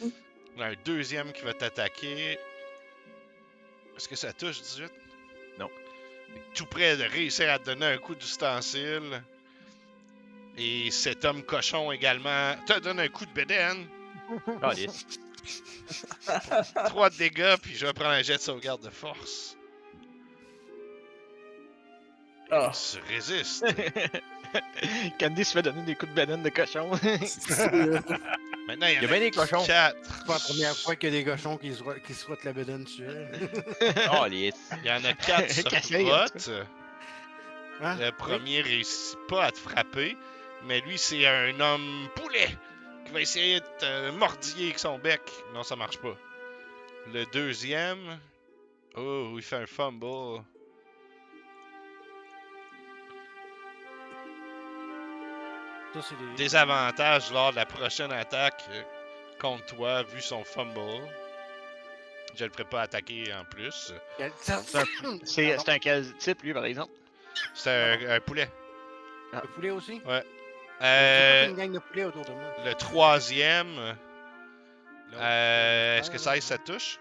Il y en a un deuxième qui va t'attaquer. Est-ce que ça touche 18? Non. Tout près de réussir à te donner un coup d'ustensile. Et cet homme cochon également te donne un coup de bédaine. Ah, lisse. 3 de dégâts, puis je vais prendre un jet de sauvegarde de force. Ah. Tu résistes. Candy se fait donner des coups de banane de cochon. Maintenant, il y Il y a en bien des cochons. 4. C'est pas la première fois qu'il y a des cochons qui se frottent la bédaine dessus. Ah, lisse. Il y en a 4 sur Cassé, Grot. Hein? Le premier réussit pas à te frapper, mais lui, c'est un homme poulet qui va essayer de te mordiller avec son bec. Non, ça marche pas. Le deuxième... Oh, il fait un fumble. Ça, c'est des... Désavantage lors de la prochaine attaque contre toi, vu son fumble. Je le ferai pas attaquer en plus. C'est un quel type, lui, par exemple? C'est un poulet. Le poulet aussi? Ouais. C'est toute une gang de poulets autour de moi. Le troisième... L'autre, est-ce que ça touche?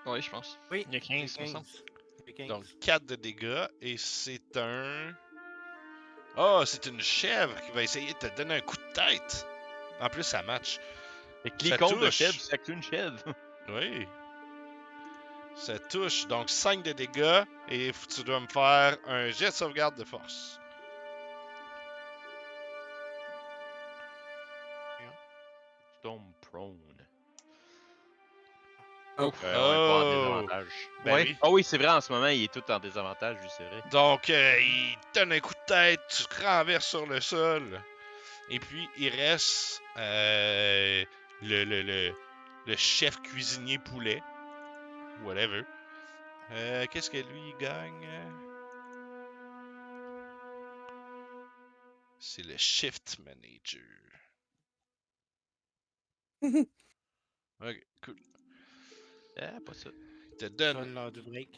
Oui, je pense. Oui, Il y a 15, j'ai me semble. J'ai 15. Donc 4 de dégâts et c'est un... Oh, c'est une chèvre qui va essayer de te donner un coup de tête. En plus, ça match. Fait que Ça les comptes de touche. chèvre, c'est une chèvre. Oui. Ça touche. Donc 5 de dégâts et tu dois me faire un jet de sauvegarde de force. Tu tombes prone. Oh. Ouais, pas en Oh! désavantage. Ben Ouais. oui. Ah oui, c'est vrai, en ce moment, il est tout en désavantage, lui, c'est vrai. Donc, il te donne un coup de tête, tu te renverses sur le sol. Et puis, il reste le chef cuisinier poulet. Whatever. Qu'est-ce que lui, il gagne? C'est le shift manager. Ok, cool. Ah, pas ça. Il te donne Sonne l'heure du break.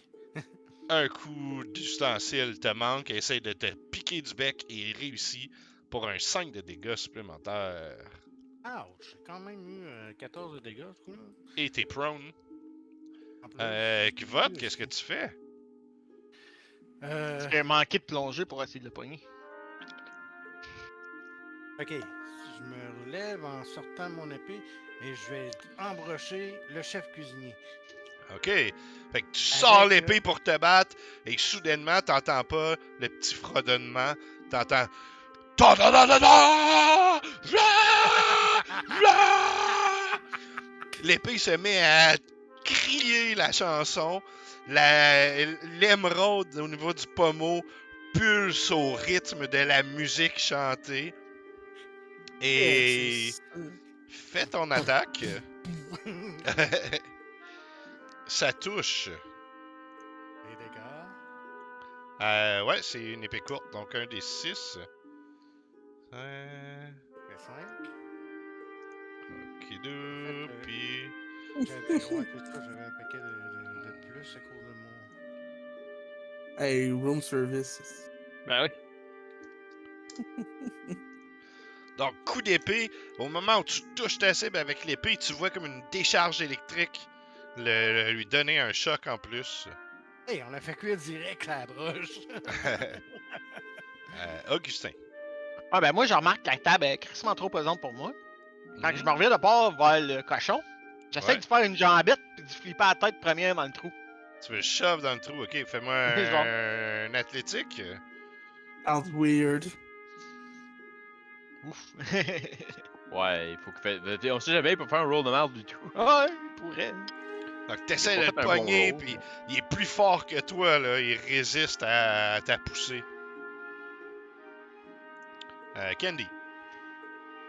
un coup d'ustensile, te manque, essaie de te piquer du bec et il réussit pour un 5 de dégâts supplémentaires. Ouch! J'ai quand même eu 14 de dégâts, ce coup-là. Et t'es prone. En plus. Kvote, qu'est-ce que tu fais? Euh, J'ai manqué de plonger pour essayer de le pogner. ok. Je me relève en sortant mon épée et je vais embrocher le chef cuisinier. OK. Fait que tu sors Avec, l'épée pour te battre et soudainement, t'entends pas le petit fredonnement. T'entends... Ta da da da da! Vla! Vla! L'épée se met à crier la chanson. L'émeraude au niveau du pommeau pulse au rythme de la musique chantée. Et fais ton attaque. Ça touche. Les dégâts. Ouais, c'est une épée courte, donc un des 6. Fait 5. Okidou, fait, puis... J'avais ouais, c'est ça, j'avais un paquet de plus à cause de mon. Hey, room service. Ben oui. Donc, coup d'épée, au moment où tu touches ta cible avec l'épée, tu vois comme une décharge électrique lui donner un choc en plus. Hey, on a fait cuire direct la broche. Augustin. Ah ben moi, je remarque que la table est crissement trop pesante pour moi. Quand Mhm. je me reviens de part vers le cochon, j'essaie Ouais. de faire une jambette puis de flipper la tête première dans le trou. Tu veux shove dans le trou, ok, fais-moi Genre. un athlétique. Sounds weird. Ouf. Ouais, il faut qu'il fait. On sait jamais, il peut faire un roll de merde du tout. Ouais, il pourrait. Donc, t'essaies Il a de pas le fait un bon pogner, roll, puis mais- il est plus fort que toi, là. Il résiste à ta poussée. Candy.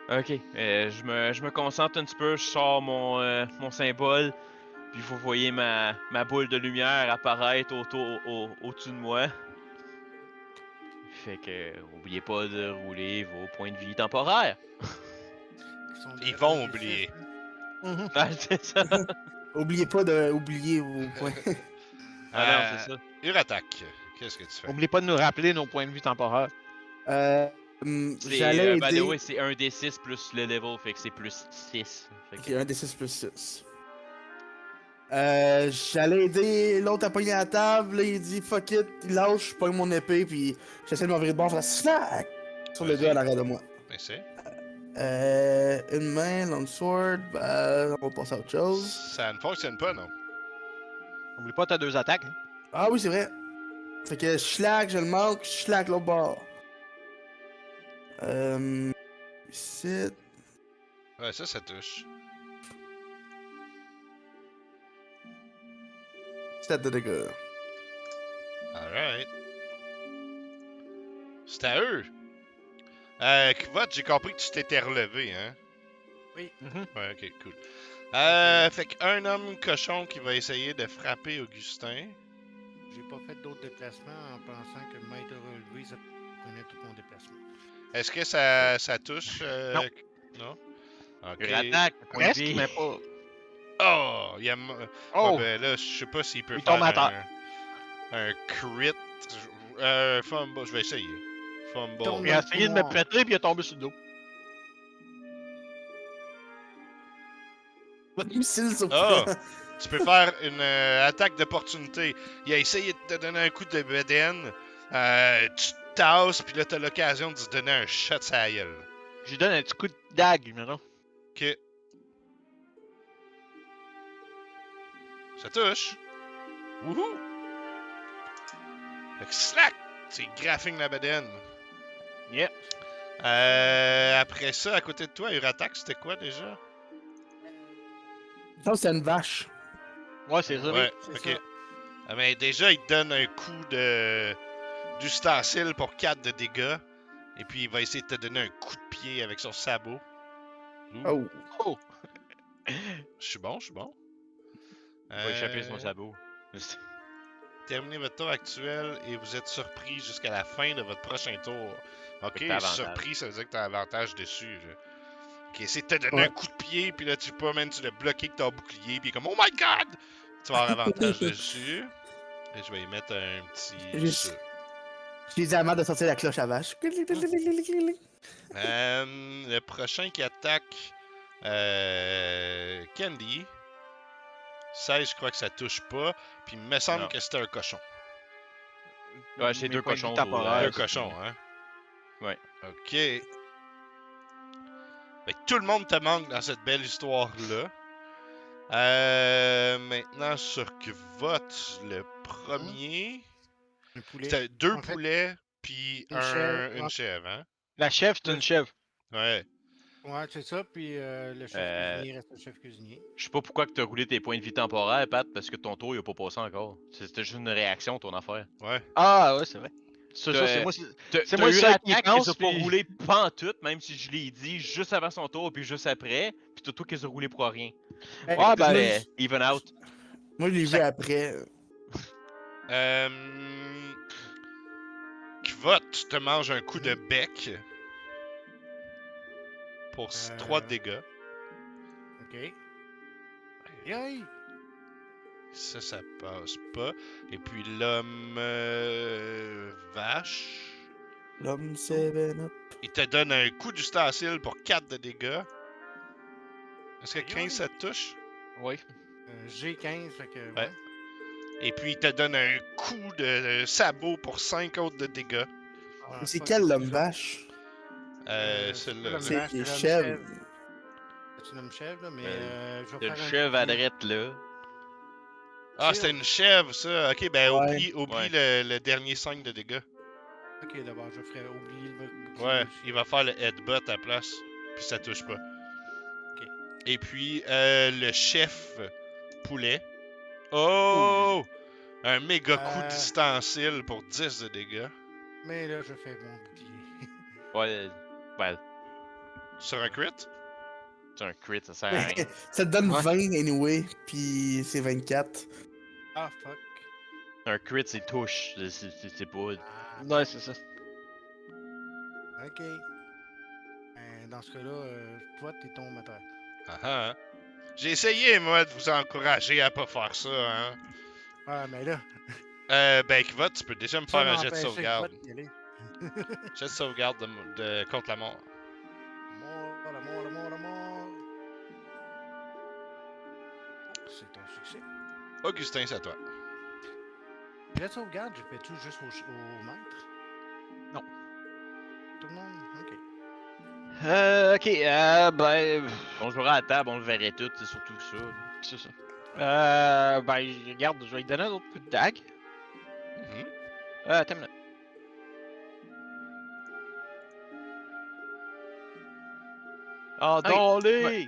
Ok, je me concentre un petit peu, je sors mon symbole, puis vous voyez ma boule de lumière apparaître au-dessus de moi. Fait que, oubliez pas de rouler vos points de vie temporaires. Ils vont oublier. Ah, c'est ça. Oubliez pas de oublier vos points. Ah non, c'est ça. Urattaque. Qu'est-ce que tu fais? Oubliez pas de nous rappeler nos points de vue temporaires. J'allais By the aider. way, c'est 1 D6 plus le level, fait que c'est plus 6. Fait Ok, que... un des 6 plus 6. J'allais aider l'autre à pogner la table, là, il dit fuck it, il lâche, je pogne mon épée, puis j'essaie de m'en virer de bord, faire snack sur le Vas-y. gars à l'arrière de moi. Essaie. Une main, longsword, bah, on va passer à autre chose. Ça ne fonctionne pas, non? Oublie pas, t'as 2 attaques. Hein. Ah oui, c'est vrai. Fait que schlack, je le manque, schlack l'autre bord. Ici. Ouais, ça touche. 7 de dégâts. Alright. C'est à eux. Kvot, j'ai compris que tu t'étais relevé, hein? Oui. Ouais, ok, cool. Fait qu'un homme cochon qui va essayer de frapper Augustin. J'ai pas fait d'autres déplacements en pensant que m'être relevé, ça prenait tout mon déplacement. Est-ce que ça touche? Non. Non? Ok. Une attaque, point de Presque, vie. mais pas. Oh! Il y a... Oh! ben là, je sais pas s'il peut Il faire tombe à terre. un crit. Fumble, je vais essayer. Fumble. Tombe. Il a essayé de me péter puis il est tombé sur le dos. Votre missile sur Ah! Tu peux faire une attaque d'opportunité. Il a essayé de te donner un coup de bedaine. Tu te tasses, puis là, t'as l'occasion de se donner un shot sur la gueule. Je lui donne un petit coup de dague, maintenant. Ok. Ça touche. Wouhou! Fait que slack! C'est graphing la bedaine. Yep. Après ça, à côté de toi, Uratak, c'était quoi déjà? Non, c'est une vache. Ouais, c'est ça. Ouais, c'est ok. ça. Ah, mais déjà, il te donne un coup d'ustensile pour 4 de dégâts. Et puis, il va essayer de te donner un coup de pied avec son sabot. Ouh. Oh. Oh! Je suis bon, je suis bon. Il va échapper son sabot. Terminez votre tour actuel et vous êtes surpris jusqu'à la fin de votre prochain tour. Ok, Fait que t'as avantage. surpris, ça veut dire que t'as avantage dessus. Là. Ok, essaie de te donner Ouais. un coup de pied, puis là, tu peux même tu l'as bloqué avec ton bouclier, puis comme, oh my god! Tu vas avoir avantage dessus. Et je vais y mettre un petit. Juste- Je dis à Matt de sortir la cloche à vache. Le prochain qui attaque Candy. 16, je crois que ça touche pas. Puis il me semble Non. que c'était un cochon. Ouais, c'est Mes deux points de vie cochons. temporaires. Un cochon, hein? Ouais. Ok. Fait que tout le monde te manque dans cette belle histoire-là. Maintenant, sur Kvot, le premier. Un poulet. C'était 2 En fait, poulets, puis une chèvre, une ouais. chèvre, hein? La chèvre, c'est une chèvre. Ouais. Ouais, c'est ça. Puis le chef cuisinier reste le chef cuisinier. Je sais pas pourquoi que t'as roulé tes points de vie temporaires, Pat, parce que ton tour il a pas passé encore. C'était juste une réaction, ton affaire. Ouais. Ah, ouais, c'est vrai. C'est T'as- ça, c'est moi. T'as C'est moi eu le seul qui l'attaque qui pense, les a pas puis- roulé pantoute, même si je l'ai dit juste avant son tour puis juste après. Puis t'as toi qui les a roulé pour rien. Hey, Ah, ben, C'était even out. moi, je l'ai vu après. Kvot, tu te manges un coup de bec pour 3 dégâts. Ok. Yay! Ça passe pas. Et puis l'homme vache, L'homme 7-up. il te donne un coup d'ustensile pour 4 de dégâts. Est-ce que 15 ça te touche? Oui. J'ai 15, fait que. Ouais. Et puis il te donne un coup de sabot pour 5 autres de dégâts. Ah, Mais c'est fuck, quel c'est l'homme ça. vache? Celui-là. l'homme là. C'est vache, qui est l'homme chèvre. chèvre. C'est un homme chèvre, là, mais je vais T'as le faire un cheveu à bouclier. droite là. Ah, c'était une chèvre, ça. Ok, ben Ouais. oublie Ouais. le dernier 5 de dégâts. Ok, d'abord, je ferai oublier le bouclier Ouais, aussi. il va faire le headbutt à la place. Puis ça touche pas. Ok. Et puis, le chef poulet. Oh! Un méga coup d'ustensile pour 10 de dégâts. Mais là, je fais mon bouclier. Ouais. Ben, Sur un crit. c'est un crit, ça sert à rien. Ça te donne Ouais. 20 anyway, puis c'est 24. Ah, fuck. Un crit, c'est touche. C'est pas. Ah, Ouais, c'est ça. ok. Dans ce cas-là, toi, t'es ton moteur. Ah ah. J'ai essayé, moi, de vous encourager à pas faire ça, hein. Ah, mais là. Ben, Kvot, tu peux déjà me ça faire un jet de m'empêchait sauvegarde. pas d'y aller. Jet de sauvegarde contre la mort. Mort, la mort, la mort, la mort. C'est un succès. Augustin, c'est à toi. Jet de sauvegarde, je fais tout juste au maître? Non. Tout le monde? Ok. Ok, ben. On jouera à table, on le verrait tout, c'est surtout ça. là. C'est ça. Ben, regarde, je vais lui donner un autre coup de dague. Mhm. Attends une minute. Ah, Ok, dolly! ouais.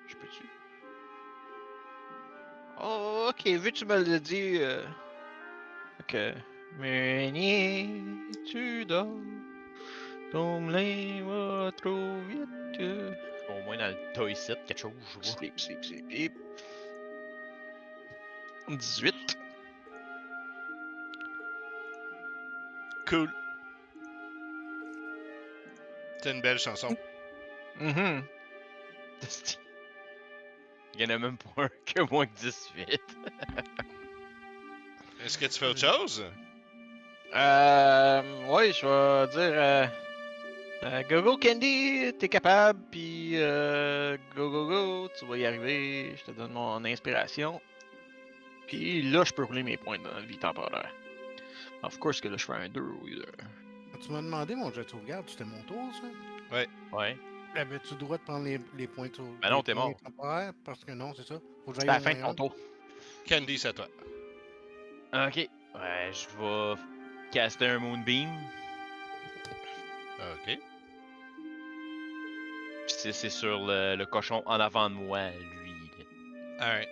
Je peux-tu? Oh, ok, vu que tu me l'as dit. Ok. Meunier, tu dors. Ton moulin va trop vite. Au moins dans le toy set, quelque chose, je vois. Sleep, sleep, sleep. 18. Cool. C'est une belle chanson. Mhm. Il y en a même pas un que moins que 18. Est-ce que tu fais autre chose? Ouais, je vais dire. Go go Candy, t'es capable, puis go go go, tu vas y arriver, je te donne mon inspiration. Puis là, je peux rouler mes points de vie temporaire. Of course que là, je fais un 2 au lieu d'un. Tu m'as demandé mon jet de sauvegarde, c'était mon tour, ça? Ouais. Avais-tu le droit de prendre les points de sauvegarde? Ben non, t'es mort. Temporaires? Parce que non, c'est ça. Faut que C'est j'aille à au la fin de moins ton un. tour. Candy, c'est à toi. Ok. Ouais, je vais caster un Moonbeam. Ok. Puis c'est sur le cochon en avant de moi, lui. Là. Alright.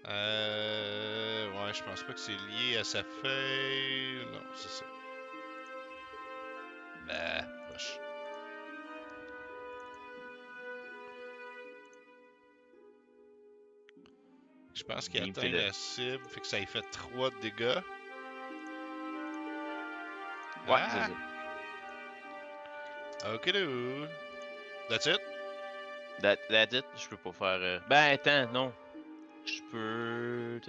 Ouais, je pense pas que c'est lié à sa feuille. Non, c'est ça. Bah, poche. Je pense qu'il Beam, atteint fais-le. la cible, fait que ça lui fait 3 de dégâts. Ouais, Ah! c'est ça. Ok, dude. That's it? That's it. Je peux pas faire. Ben, attends, non. Je peux.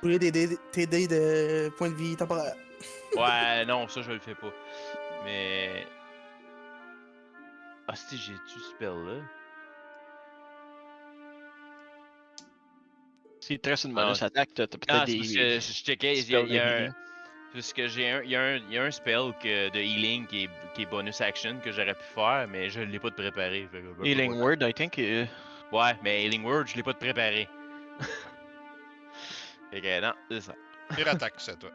Rouler tes dés de points de vie temporaire. Ouais, non, ça je le fais pas. Mais. Ah, si j'ai-tu ce spell là? S'il te reste une Ah, bonus attaque, t'as peut-être Non, c'est des. parce que je checkais, il y a, spells il y a de un. healing. Parce que il y a un spell de healing qui est bonus action que j'aurais pu faire, mais je l'ai pas de préparé. Fait que je peux Healing pas Word, I think. Ouais, mais Healing Word, je l'ai pas de préparé. Fait que non, c'est ça. Pire attaque, c'est à toi.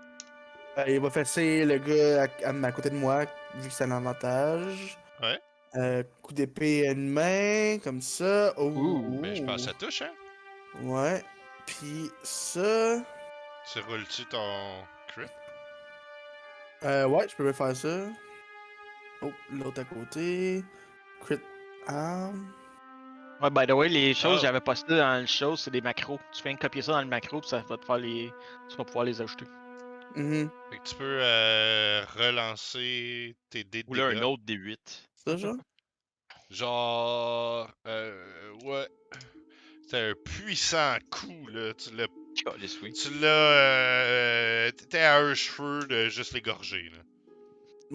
Il va fesser le gars à côté de moi, vu que c'est un avantage. Ouais. Coup d'épée à une main, comme ça. Ben, je pense que ça touche, hein? Ouais. Puis ça. Tu roules-tu ton crit? Ouais, je peux bien faire ça. Oh, l'autre à côté. Crit arm. Ouais, by the way, les choses Oh. j'avais posté dans le show, c'est des macros. Tu fais copier ça dans le macro, puis ça va te faire les. Tu vas pouvoir les ajouter. Mhm. Fait que tu peux relancer tes dés de Ou là, un dégâts. autre des 8. Ça, genre? Genre. Ouais. C'est un puissant coup, là. Tu l'as. Oui. Tu l'as. T'étais à un cheveu de juste l'égorger, là.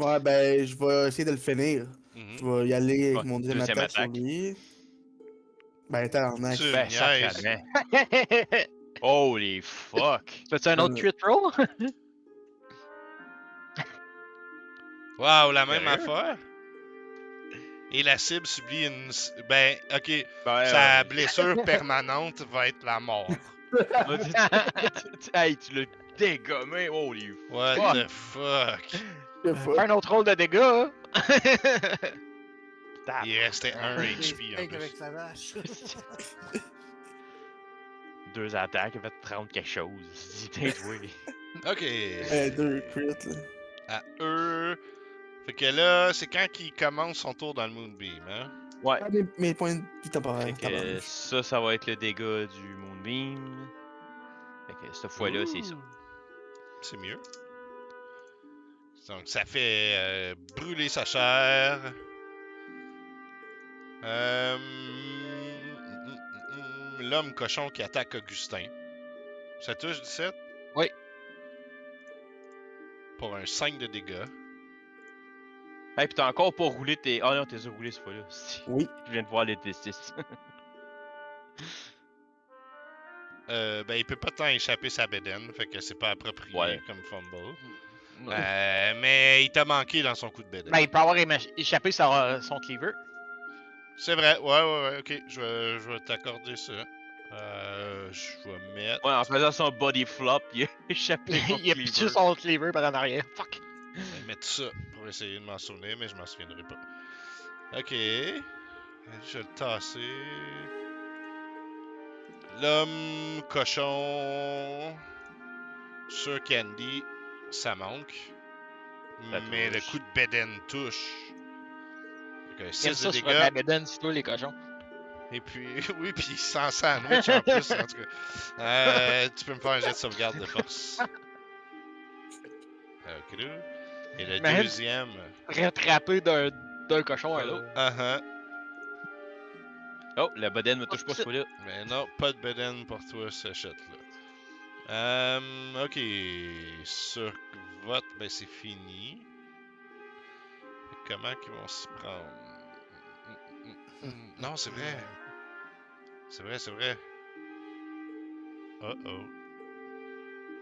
Ouais, ben, je vais essayer de le finir. Mhm. Je vais y aller avec Ouais, mon deuxième deuxième attaque sur attaque. lui. Ben, tabarnak. Tu me Ben, niaises. sacrément. Holy fuck! Fais-tu un autre crit roll? Wow, la même Sérieux? affaire? Et la cible subit une. Ben, ok. Ben, Sa blessure permanente va être la mort. Hey, tu l'as dégommé, holy What fuck! the fuck? Fais un autre roll de dégâts. hein? Il restait 1 Des HP en steaks avec plus. sa vache. 2 attaques, il a fait 30 quelque chose. Dis, joué. Ok. Deux crits, là. À eux. Fait que là, c'est quand qu'il commence son tour dans le Moonbeam, hein? Ouais. Ah, mes points de vie temporaire. Fait que tabarnak. ça va être le dégât du Moonbeam. Fait que cette fois-là, c'est ça. C'est mieux. Donc, ça fait brûler sa chair. L'homme cochon qui attaque Augustin. Ça touche 17? Oui. Pour un 5 de dégâts. Hey, pis t'as encore pas roulé tes. Ah non, t'es roulé cette fois-là. Oui. Je viens de voir les D6. Ben, il peut pas tant échapper sa bédaine, fait que c'est pas approprié Ouais. comme fumble. Ouais. Mais il t'a manqué dans son coup de bédaine. Ben, il peut avoir échappé son cleaver. C'est vrai, ouais, ok, je vais t'accorder ça. Je vais mettre. Ouais, en faisant son body flop, il a échappé son Il a cleaver. pitché son cleaver par en arrière. Fuck. Je vais mettre ça pour essayer de m'en souvenir, mais je m'en souviendrai pas. Ok. Je vais le tasser. L'homme cochon sur Candy, ça manque. Ça Mais le touche. coup de bédaine touche. Fait que J'aime 6 de ça sur dégâts. ta bedaine, c'est toi les cochons. Et puis, oui, puis sans sandwich en plus, en tout cas. Tu peux me faire un jet de sauvegarde de force. Ok. Et le Imagine. deuxième. Rattrapé d'un cochon à l'autre. Oh, la bedaine me touche pas ce fois-là. Mais non, pas de bedaine pour toi, ce shot-là. Ok. Sur vote, ben c'est fini. Comment qu'ils vont s'y prendre? Non, c'est vrai. C'est vrai. Oh.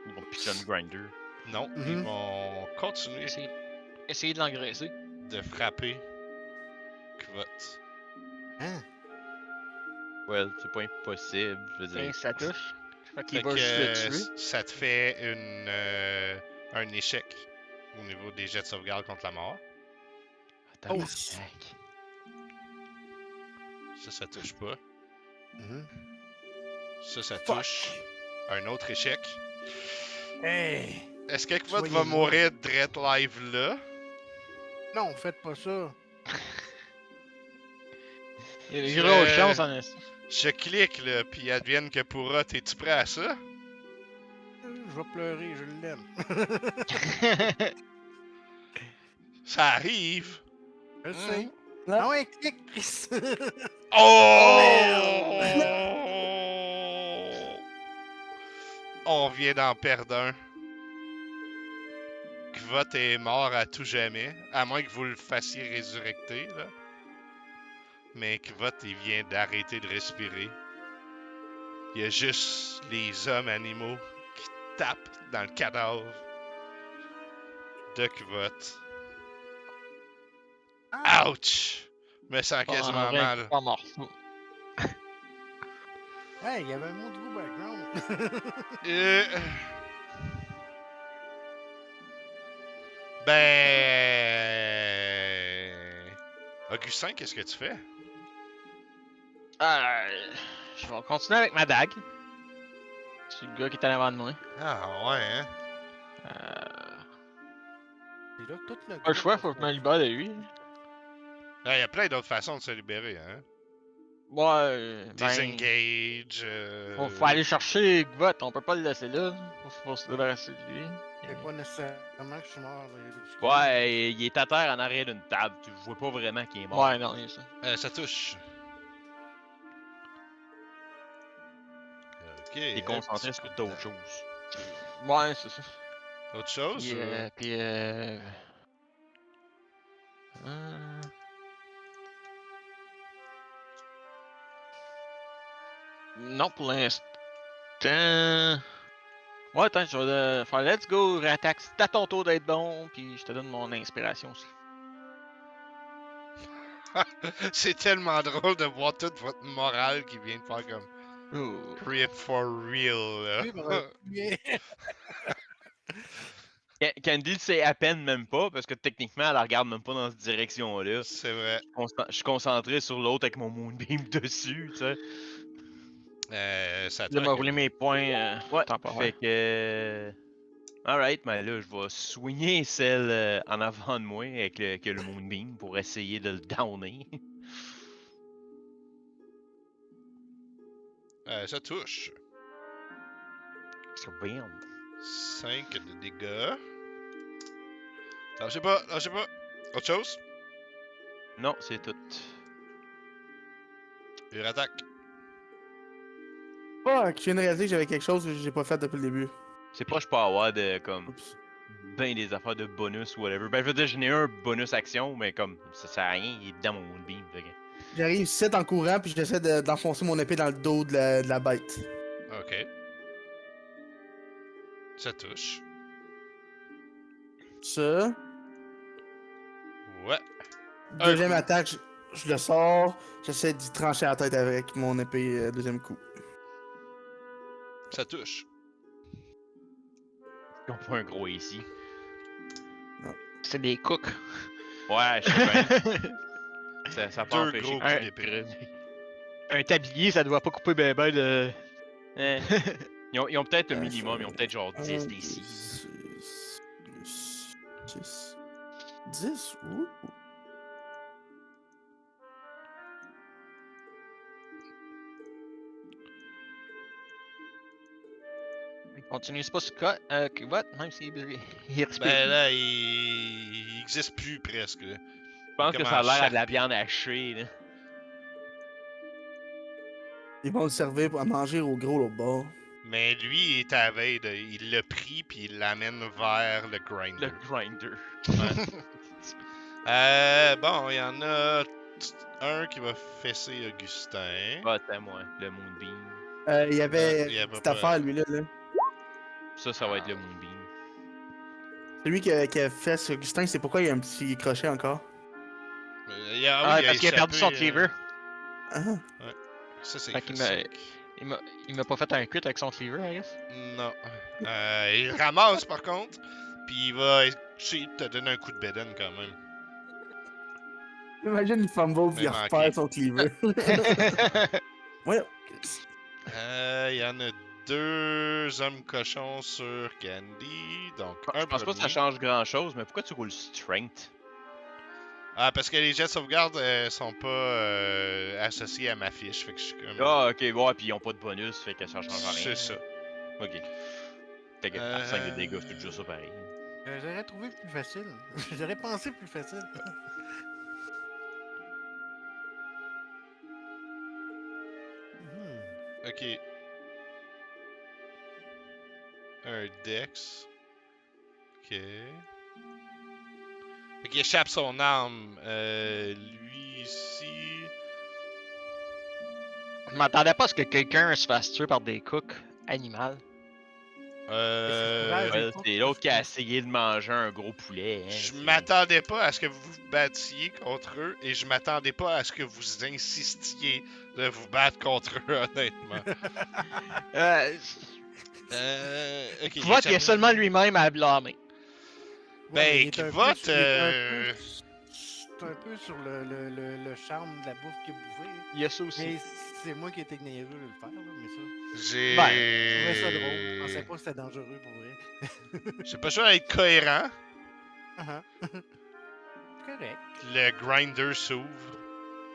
Ils vont pitcher une grinder. Non, ils vont continuer Essayez de l'engraisser. de frapper Kvot. Hein? Well, c'est pas impossible, je veux dire. Et ça touche. Fait Fait qu'il va que juste le tuer. ça te fait un échec au niveau des jets de sauvegarde contre la mort. Attends, Oh. Ça touche pas. Mhm. Ça Fuck. touche. Un autre échec. Hey! Est-ce que Kvot va Soyez-moi. mourir direct live là? Non, faites pas ça. Il y a grosse chance en instant. Je clique là, pis advienne que pourra. T'es-tu prêt à ça? Je vais pleurer, je l'aime. Ça arrive! Je le sais. Là. Ah ouais, clique, Chris! Oh! On vient d'en perdre un. Kvot est mort à tout jamais, à moins que vous le fassiez résurrecter, là. Mais Kvot, il vient d'arrêter de respirer. Il y a juste les hommes animaux qui tapent dans le cadavre de Kvot. Ouch! Je me sens quasiment mal. Pas mort. Hey, il y avait un mot de gros background. Euh, Ben... Augustin, qu'est-ce que tu fais? Je vais continuer avec ma dague. C'est le gars qui est en avant de moi. Ah ouais, hein? C'est là que tout le Pas le choix, faut que je me libère de lui. Il y a plein d'autres façons de se libérer, hein? Ouais, Disengage... faut aller chercher Gvot, on peut pas le laisser là. Faut se débarrasser de lui. C'est pas nécessairement que je suis mort. Ouais, il est à terre en arrière d'une table. Tu vois pas vraiment qu'il est mort. Ouais, non, il y a ça. ça touche. Ok. Il est concentré sur d'autres choses. Ouais, c'est ça. Autre chose? Puis, Non, pour l'instant. Ouais, attends, je vais faire let's go, réattaque. C'est à ton tour d'être bon, puis je te donne mon inspiration aussi. C'est tellement drôle de voir toute votre morale qui vient de faire comme Ouh. Crit for real, là. Candy le sait à peine même pas, parce que techniquement, elle la regarde même pas dans cette direction-là. C'est vrai. Je suis concentré sur l'autre avec mon Moonbeam dessus, tu sais. Ça Je vais rouler mes points Ouais, temporaires. fait que... Alright, mais là, je vais soigner celle en avant de moi avec le Moonbeam pour essayer de le downer. Ça touche. So, bam. 5 de dégâts. Lâchez pas. Autre chose? Non, c'est tout. Une attaque. Fuck, je viens de réaliser que j'avais quelque chose que j'ai pas fait depuis le début. C'est pas je peux avoir de, comme, Oups. ben des affaires de bonus ou whatever. Ben, je veux dire, j'en ai un bonus action, mais comme, ça sert à rien, il est dans mon Moonbeam, fait que... J'arrive ici en courant, puis j'essaie d'enfoncer mon épée dans le dos de la bête. Ok. Ça touche. Ça. Ouais. Deuxième coup. attaque, je le sors. J'essaie d'y trancher la tête avec mon épée, deuxième coup. Ça touche. Ils ont pas un gros ici. C'est des cooks. Ouais, je sais bien. Ça peut Deux empêcher gros que coups tu d'épée. crèves. Un tablier, ça doit pas couper ben de. Eh. Ils ont peut-être le Ouais, minimum, ça- ils ont peut-être genre 10 d'ici. 6. 10? Ouh. Il continue, c'est pas Scott, Kvot, même s'il il respire. Ben là, il existe plus presque. Là. Je pense que Comment ça a l'air à de la charpie. viande hachée, là. Ils vont le servir à manger au gros l'autre bord. Mais lui, il est à la veille de... Il l'a pris puis il l'amène vers le grinder. Le grinder. Ouais. Bon, il y en a un qui va fesser Augustin. Ah, c'est à moi, le Moonbeam. Il y avait il y a une pas petite pas- affaire, lui, là. Ça va être le Moonbeam. Celui qui a fait sur Augustin, c'est pourquoi il y a un petit crochet encore. Ah oui, il a parce qu'il a perdu son échappé, cleaver. Ah, Ça, c'est Fait qu'il critique. Il m'a pas fait un crit avec son cleaver, I guess. Non. Il le ramasse par contre, puis il va te donner un coup de bédaine quand même. imagine une fumble puis il Mais manqué. repère son cleaver. Ouais. Il y en a 2 hommes cochons sur Candy, donc un Je pense pas que ça premier. change grand chose, mais pourquoi tu roules Strength? Ah, parce que les jets de sauvegarde sont pas associés à ma fiche, fait que je suis comme... Ah, ok, ouais, pis ils ont pas de bonus, fait que ça change rien. C'est ça. Ok. Fait que par 5 de dégâts, c'est toujours ça pareil. J'aurais trouvé plus facile. J'aurais pensé plus facile. Ok. Un Dex. Ok. Fait qu'il échappe son arme. Lui ici... Je m'attendais pas à ce que quelqu'un se fasse tuer par des cooks animales. Ouais, c'est l'autre qui a essayé de manger un gros poulet. Hein, Je c'est- m'attendais pas à ce que vous vous battiez contre eux et je m'attendais pas à ce que vous insistiez de vous battre contre eux, honnêtement. Ok, Tu vois qu'il y a seulement lui-même à blâmer. Ben, il est qui un peu vote, sur- il est un peu sur le charme de la bouffe qu'il a bouffé. Il y a ça aussi. Mais c'est moi qui ai été niaiseux de le faire, là, mais ça. J'ai. Je trouvais ça drôle. Je pensais pas que c'était dangereux pour vrai. J'ai pas choisi d'être cohérent. Correct. Le grinder s'ouvre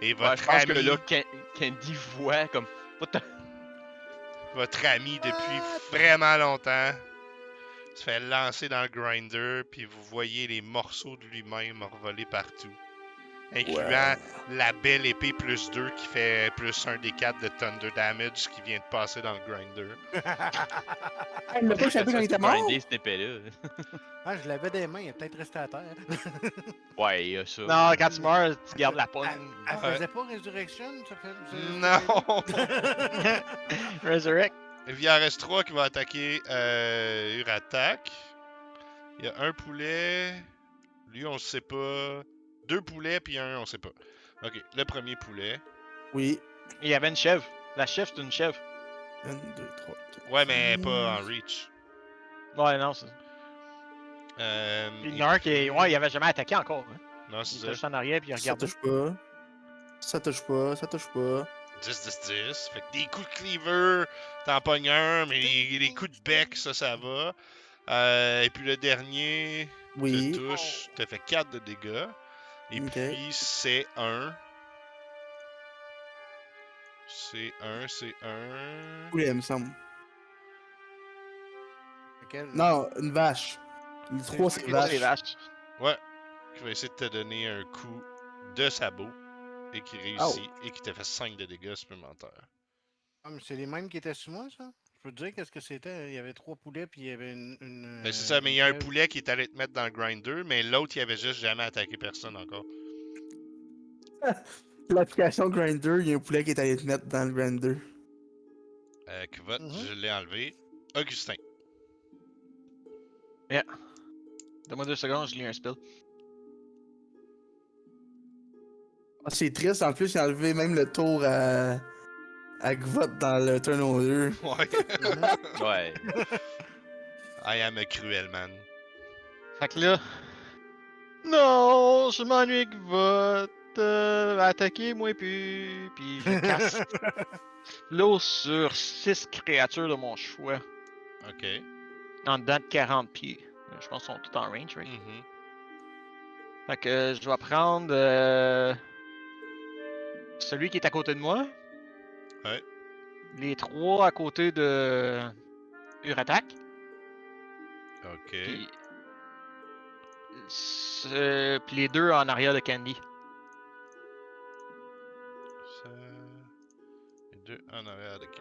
et Ouais, votre je pense ami, que là, Candy voit comme. What the- votre ami depuis vraiment longtemps, se fait lancer dans le grinder puis vous voyez les morceaux de lui-même revoler partout. Incluant la belle épée +2 qui fait +1 des 4 de Thunder Damage qui vient de passer dans le grinder. Il m'a pas échappé quand il était mort. Grinder cette épée-là. Ah, je l'avais des mains, il est peut-être resté à terre. Ouais, il y a ça. Non, quand tu meurs, tu gardes la pogne. Elle Ouais. faisait pas Resurrection, ça fait. Non! Resurrect. Il en reste 3 qui vont attaquer Uratak. Il y a un poulet. Lui, on sait pas. 2 poulets, puis un, on sait pas. Ok, le premier poulet. Oui. Il y avait une chèvre. La chèvre, c'est une chèvre. 1, 2, 3, 4. Ouais, mais pas en reach. Ouais, non, c'est. Puis il y en a un qui. Ouais, il avait jamais attaqué encore. Hein. Non, Il c'est était ça. juste en arrière, puis il Ça regardait. touche pas. Ça touche pas. Ça touche pas. 10, 10, 10. Fait que des coups de cleaver, t'en pognes un, mais les coups de bec, ça va. Et puis le dernier, Oui. te touche, te fait 4 de dégâts. Et Ok. puis c'est 1. C'est 1. Poulet, il me semble. Lequel? Non, une vache. Le 3, c'est une C'est les vache. vaches. Ouais. Qui va essayer de te donner un coup de sabot. Et qui réussit. Et qui te fait 5 de dégâts supplémentaires. Ah, mais c'est les mêmes qui étaient sous moi, ça? Je peux te dire qu'est-ce que c'était. Il y avait 3 poulets, puis il y avait une. Ben c'est ça, mais il y a un chèvre. poulet qui est allé te mettre dans le grinder, mais l'autre, il avait juste jamais attaqué personne encore. L'application Grinder, il y a un poulet qui est allé te mettre dans le Grinder. Qui vote, Mhm. je l'ai enlevé. Augustin. Donne-moi 2 secondes, je lis un spell. Ah, c'est triste, en plus, il a enlevé même le tour à Gvot dans le turnover. Ouais. Ouais. I am a cruel man. Fait que là. Non, je m'ennuie que votre. Attaquer, moi, puis je casse l'eau sur 6 créatures de mon choix. Ok. En dedans de 40 pieds. Je pense qu'ils sont tous en range, right? Mhm. Fait que je vais prendre celui qui est à côté de moi. Ouais. Les 3 à côté de Uratak. Ok. Puis puis les 2 en arrière de Candy. Ça... Les 2 en arrière de Candy.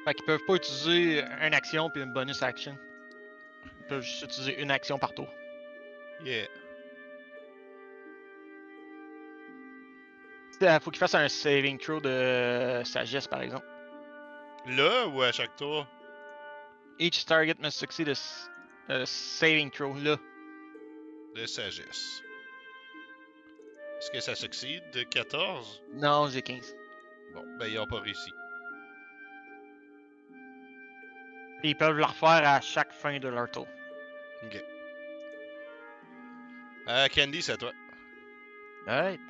Fait qu'ils peuvent pas utiliser une action puis une bonus action. peux juste utiliser une action par tour. Yeah. Faut qu'il fasse un saving throw de sagesse, par exemple. Là ou à chaque tour? Each target must succeed a saving throw, là. De sagesse. Est-ce que ça succède de 14? Non, j'ai 15. Bon, ben ils ont pas réussi. Puis ils peuvent le refaire à chaque fin de leur tour. Ok. Candy, c'est à toi. Alright.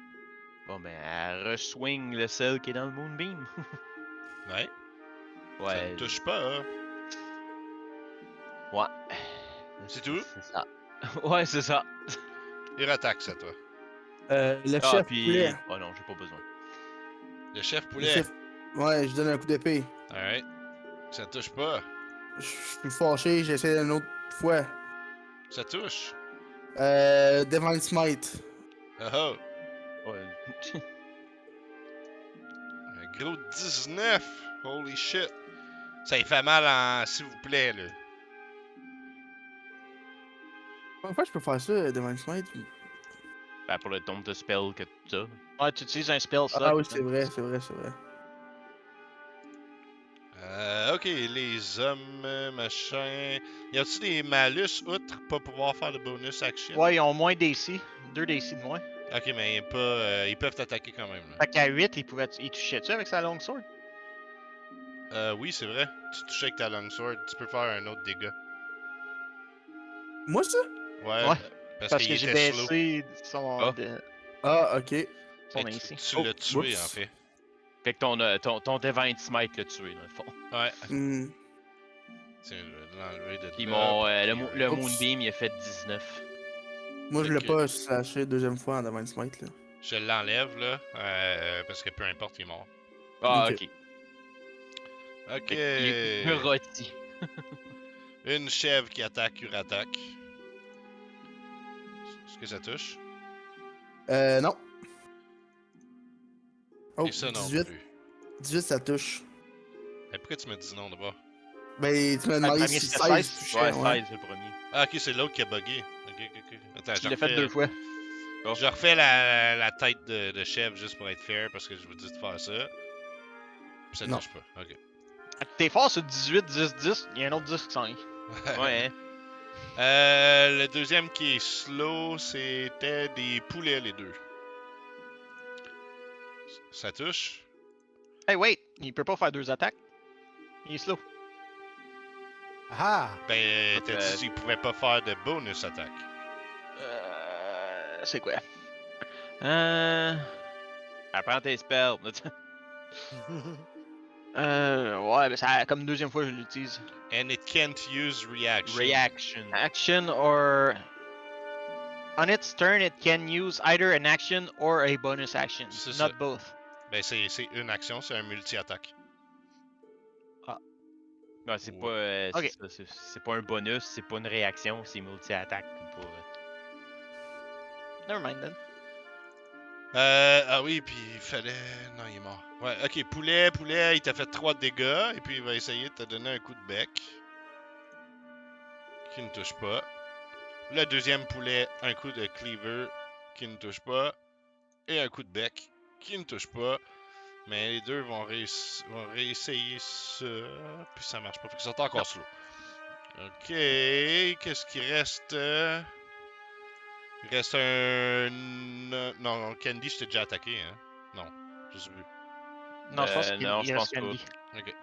Bon, ben, elle re-swing le sel qui est dans le Moonbeam. Ouais. Ça Ouais. ne touche pas, hein. Ouais. C'est tout? C'est ça. Ouais, c'est ça. Il attaque, c'est à toi. Le Ah, chef puis. poulet. Oh non, j'ai pas besoin. Le chef Le poulet. chef... Ouais, je donne un coup d'épée. Alright. Ça touche pas. Je suis fâché, j'essaie une autre fois. Ça touche. Divine Smite. Oh oh. Ouais. Un gros 19. Holy shit. Ça y fait mal en s'il vous plaît, là. Combien de fois je peux faire ça, Divine Smite? Ben, pour le tombe de spell que tu as. Ouais, tu utilises un spell slot. Ah oui, c'est vrai, c'est vrai, c'est vrai. Ok, les hommes, machin. Y a-tu des malus outre pas pouvoir faire de bonus action? Ouais, ils ont moins DC. 2 DC de moins. Ok, mais pas, ils peuvent t'attaquer quand même. Là. Fait qu'à 8, il touchait-tu avec sa long sword? Oui, c'est vrai. Tu touches avec ta longsword, tu peux faire un autre dégât. Moi, ça? Ouais, Ouais, parce Parce qu'il que j'ai était slow. baissé son, Ah. Ah, ok. son Mais AC. tu Oh, l'as tué, whoops. en fait. Fait que ton Divine Smite l'a tué, dans le fond. Ouais. Hmm. Tiens, je vais l'enlever de Puis là. mon, pour le, qu'il le Oups. Moonbeam, il a fait 19. Moi, je Fait l'ai que- pas slashé deuxième fois en Divine Smite, là. Je l'enlève, là, parce que peu importe, il est mort. Ah, Ok. ok. Ok. Fait qu'il me rôti. Une chèvre qui attaque, urattaque. Est-ce que ça touche? Non. Oh, Et ça non 18. plus. 18, ça touche. Mais pourquoi tu me dis non d'abord? Ben, tu m'as le demandé premier, si c'était 16 16. touchait, Ouais, ouais. 16, c'est le premier. Ah, ok, c'est l'autre qui a bugué. Ok. Attends, Je l'ai fait 2 fois. Je refais la tête de chèvre juste pour être fair parce que je vous dis de faire ça. Puis ça Non. touche pas. Ok. T'es fort sur 18, 10, 10. Il y a un autre 10 qui s'en vient. Ouais, hein. Le deuxième qui est slow, c'était des poulets, les deux. Ça touche? Hey, wait! Il peut pas faire 2 attaques. Il est slow. Ah! Ben, t'as Euh, dit qu'il pouvait pas faire de bonus attaque. C'est quoi? Apprends tes spells. Ouais, ben ça, comme deuxième fois je l'utilise. And it can't use reaction. Reaction. Action or... On its turn, it can use either an action or a bonus action. C'est Not ça. both. Ben, c'est une action, c'est un multi-attaque. Non, c'est Ouais. pas. Ok. C'est ça, c'est pas un bonus, c'est pas une réaction, c'est multi-attaque. c'est pas, Never mind then. Ah oui, puis il fallait... Non, il est mort. Ouais, ok, poulet, il t'a fait 3 dégâts, et puis il va essayer de te donner un coup de bec. Qui ne touche pas. Le deuxième poulet, un coup de cleaver, qui ne touche pas. Et un coup de bec, qui ne touche pas. Mais les deux vont réessayer ça, puis ça marche pas, fait qu'ils sont encore slow. Ok, qu'est-ce qui reste? Il reste un... Non, Candy, je t'ai déjà attaqué, hein? Non, je sais plus. Non, je pense qu'il non, il je reste pense pas. Candy. Ok.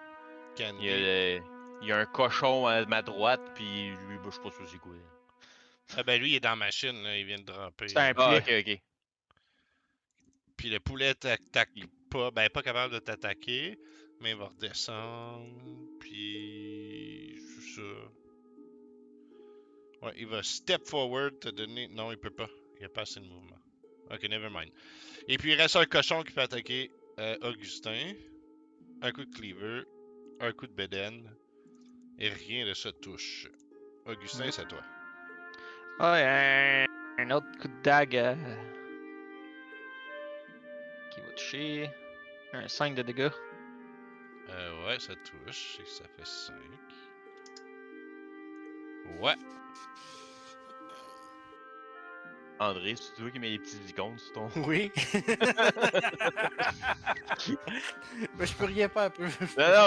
Il y, a, Candy. il y a un cochon à ma droite, puis lui, bah, je sais pas si c'est quoi. Ah ben lui, il est dans la machine, là, il vient de dropper. C'est un Ah, poulet. ok. Puis le poulet t'attaque pas, ben pas capable de t'attaquer, mais il va redescendre, puis... C'est ça. Ouais, il va step forward, te donner... Non, il peut pas. Il a pas assez de mouvement. Ok, never mind. Et puis il reste un cochon qui peut attaquer Augustin. Un coup de cleaver, un coup de bédaine, et rien de ça touche. Augustin, c'est à toi. Ouais, un autre coup de dague qui va toucher. Un 5 de dégâts. Ouais, ça touche, et ça fait 5. Ouais. André, c'est toi qui mets les petits icônes sur ton. Oui. Mais je peux rien faire. Non,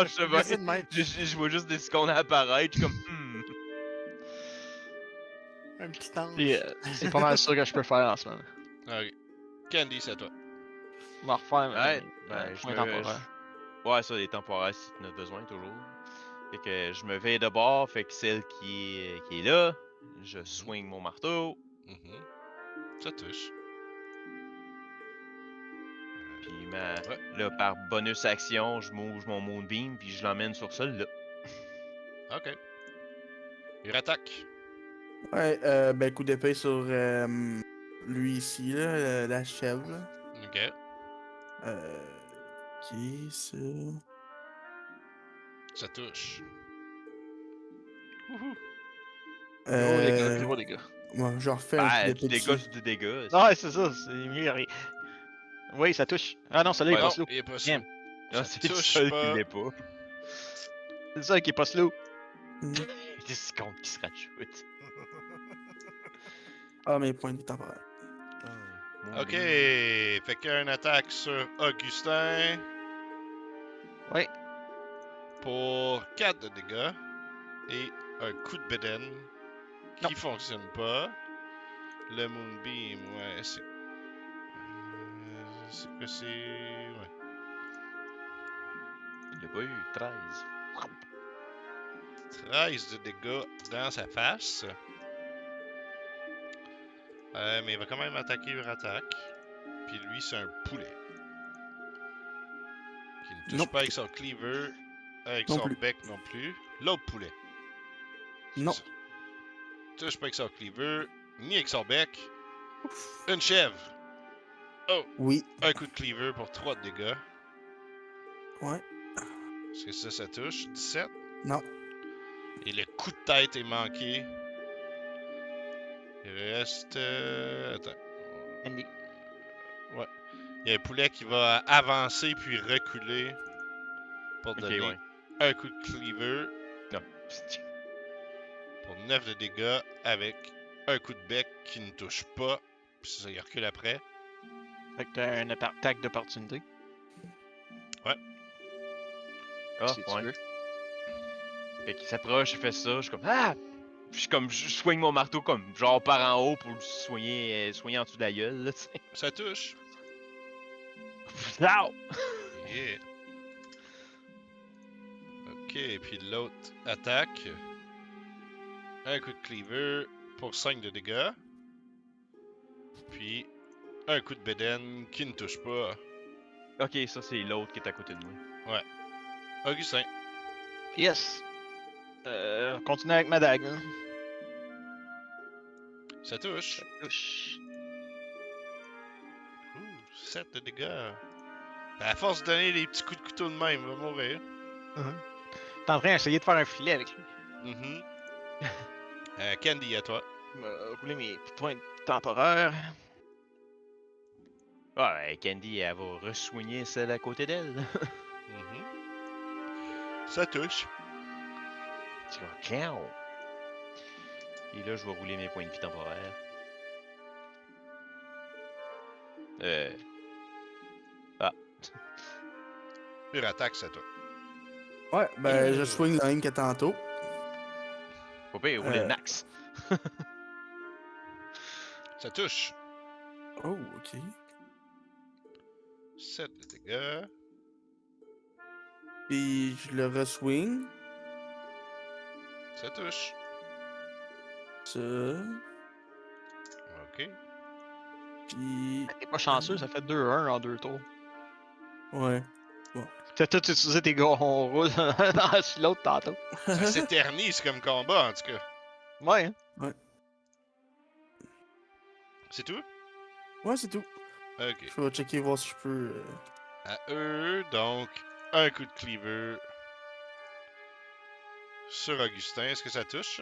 je te peux vois. laisser de même. Je vois juste des icônes apparaître. Je suis comme. Un petit ange. C'est pas mal ça que je peux faire en ce moment. Ok. Candy, c'est à toi. Je vais refaire Ouais, mes ben, points temporaires. Ouais, ça, les temporaires, si tu en as besoin, toujours. Fait que je me vais de bord, fait que celle qui est là, je swing mon marteau, Mhm. Ça touche. puis Ouais. là, par bonus action, je bouge mon Moonbeam, puis je l'emmène sur celle-là. Ok. Il attaque. Ouais, ben coup d'épée sur lui ici, là, la chèvre. Là. Ok. Ok, ça. Ça touche. Gros dégâts, Euh, gros dégâts. Moi, je refais un coup Ben, du d'épée dégât dessus. sur du dégât. Ouais, c'est ça, c'est mieux rien. Oui, ça touche. Ah non, celui-là, il est Ouais, pas slow. Il est pas Damn. slow. Ah, Ça c'est le touche seul qui pas. l'est pas. C'est le seul qui est pas slow. Hmm. Des secondes qui se rajoutent. Ah, mes points de vie temporaires. Ok. Fait qu'il y a une attaque sur Augustin Oui. pour 4 de dégâts et un coup de bédaine qui fonctionne pas. Le Moonbeam, ouais, c'est. C'est quoi, c'est. Ouais. Il l'a pas eu, 13. 13 de dégâts dans sa face. Mais il va quand même attaquer une attaque. Puis lui, c'est un poulet. Qui ne touche Non. pas avec son cleaver, avec Non son plus. bec non plus. L'autre poulet. Non. Touche pas avec son cleaver, ni avec son bec. Une chèvre. Oh! Oui. Un coup de cleaver pour 3 de dégâts. Ouais. Est-ce que ça touche? 17. Non. Et le coup de tête est manqué. Il reste. Attends. Andy. Ouais. Il y a un poulet qui va avancer puis reculer pour Ok, donner ouais. un coup de cleaver Non. pour 9 de dégâts avec un coup de bec qui ne touche pas. Puis ça, il recule après. Fait que t'as une attaque d'opportunité. Ah, Si tu ouais. veux. Fait qu'il s'approche, il fait ça, je suis comme ah! Puis je soigne mon marteau comme genre par en haut pour le soigner en dessous de la gueule, là, tu sais. Ça touche. Now! Yeah. Ok, puis l'autre attaque. Un coup de cleaver pour 5 de dégâts. Puis un coup de bédaine qui ne touche pas. Ok, ça c'est l'autre qui est à côté de moi. Augustin. Yes. Continue avec ma dague. Hein. Ça touche. Touche. 7 de dégâts. À force de donner des petits coups de couteau de même, il va mourir. T'es en train d'essayer de faire un filet avec lui. Mhm. Candy, à toi. Rouler mes points temporaires. Ouais, Candy, elle va ressoigner celle à côté d'elle. Mhm. Ça touche. Tu vas ciao! Et là, je vais rouler mes points de vie temporaires. Pure attaque, c'est à toi. Ouais, ben je swing le même que tantôt. Faut pas rouler le max. Ça touche. Oh, ok. 7 de dégâts. Puis je le reswing. Ça touche. Ça. Ok. Puis. T'es pas chanceux, ça fait 2-1 en 2 tours. Ouais. T'as tout utilisé tes gars, on roule sur l'autre tantôt. Ça s'éternise comme combat, en tout cas. Ouais, hein? C'est tout? Ouais, c'est tout. Ok. Je vais checker voir si je peux. À eux, donc, un coup de cleaver sur Augustin. Est-ce que ça touche?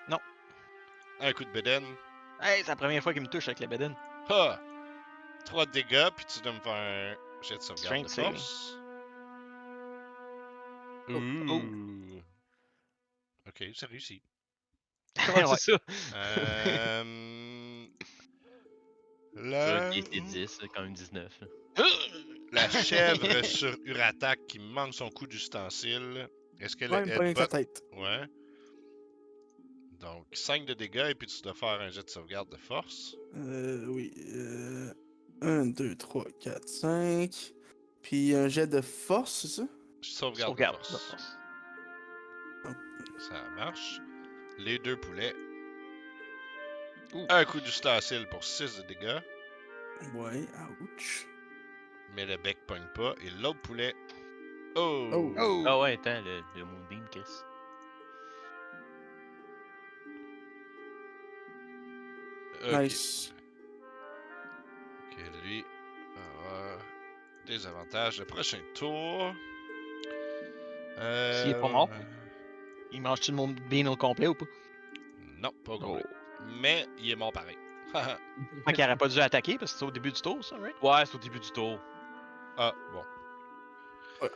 Non. Un coup de bédaine. Hey, c'est la première fois qu'il me touche avec la bédaine. Ha! 3 de dégâts, puis tu dois me faire un jet de sauvegarde de Strength force. Oh. Ouh. Ok, ça réussit. Ouais, Ouais. c'est ça. Là, Il était 10, quand même 19. là. la chèvre sur Uratak qui manque son coup d'ustensile. Est-ce qu'elle Ouais, il me pogne avec sa headbutt? tête. Ouais. Donc 5 de dégâts et puis tu dois faire un jet de sauvegarde de force. Oui. 1, 2, 3, 4, 5. Puis un jet de force, c'est ça? Sauvegarde de Sauvegarde. force. Ça marche. Les deux poulets. Ouh. Un coup d'ustensile pour 6 de dégâts. Ouais, ouch. Mais le bec pogne pas. Et l'autre poulet. Oh! Oh. Oh! Ah ouais, attends, le Moonbeam, Chris. Ok. Nice. Ok, lui. va avoir des avantages. Le prochain tour. S'il est pas mort. Il mange-tu le monde bien au complet ou pas? Non, pas au Oh. complet. Mais il est mort pareil. Fait qu'il aurait pas dû attaquer parce que c'est au début du tour, ça, right? Ouais, c'est au début du tour. Ah, bon. Ouais.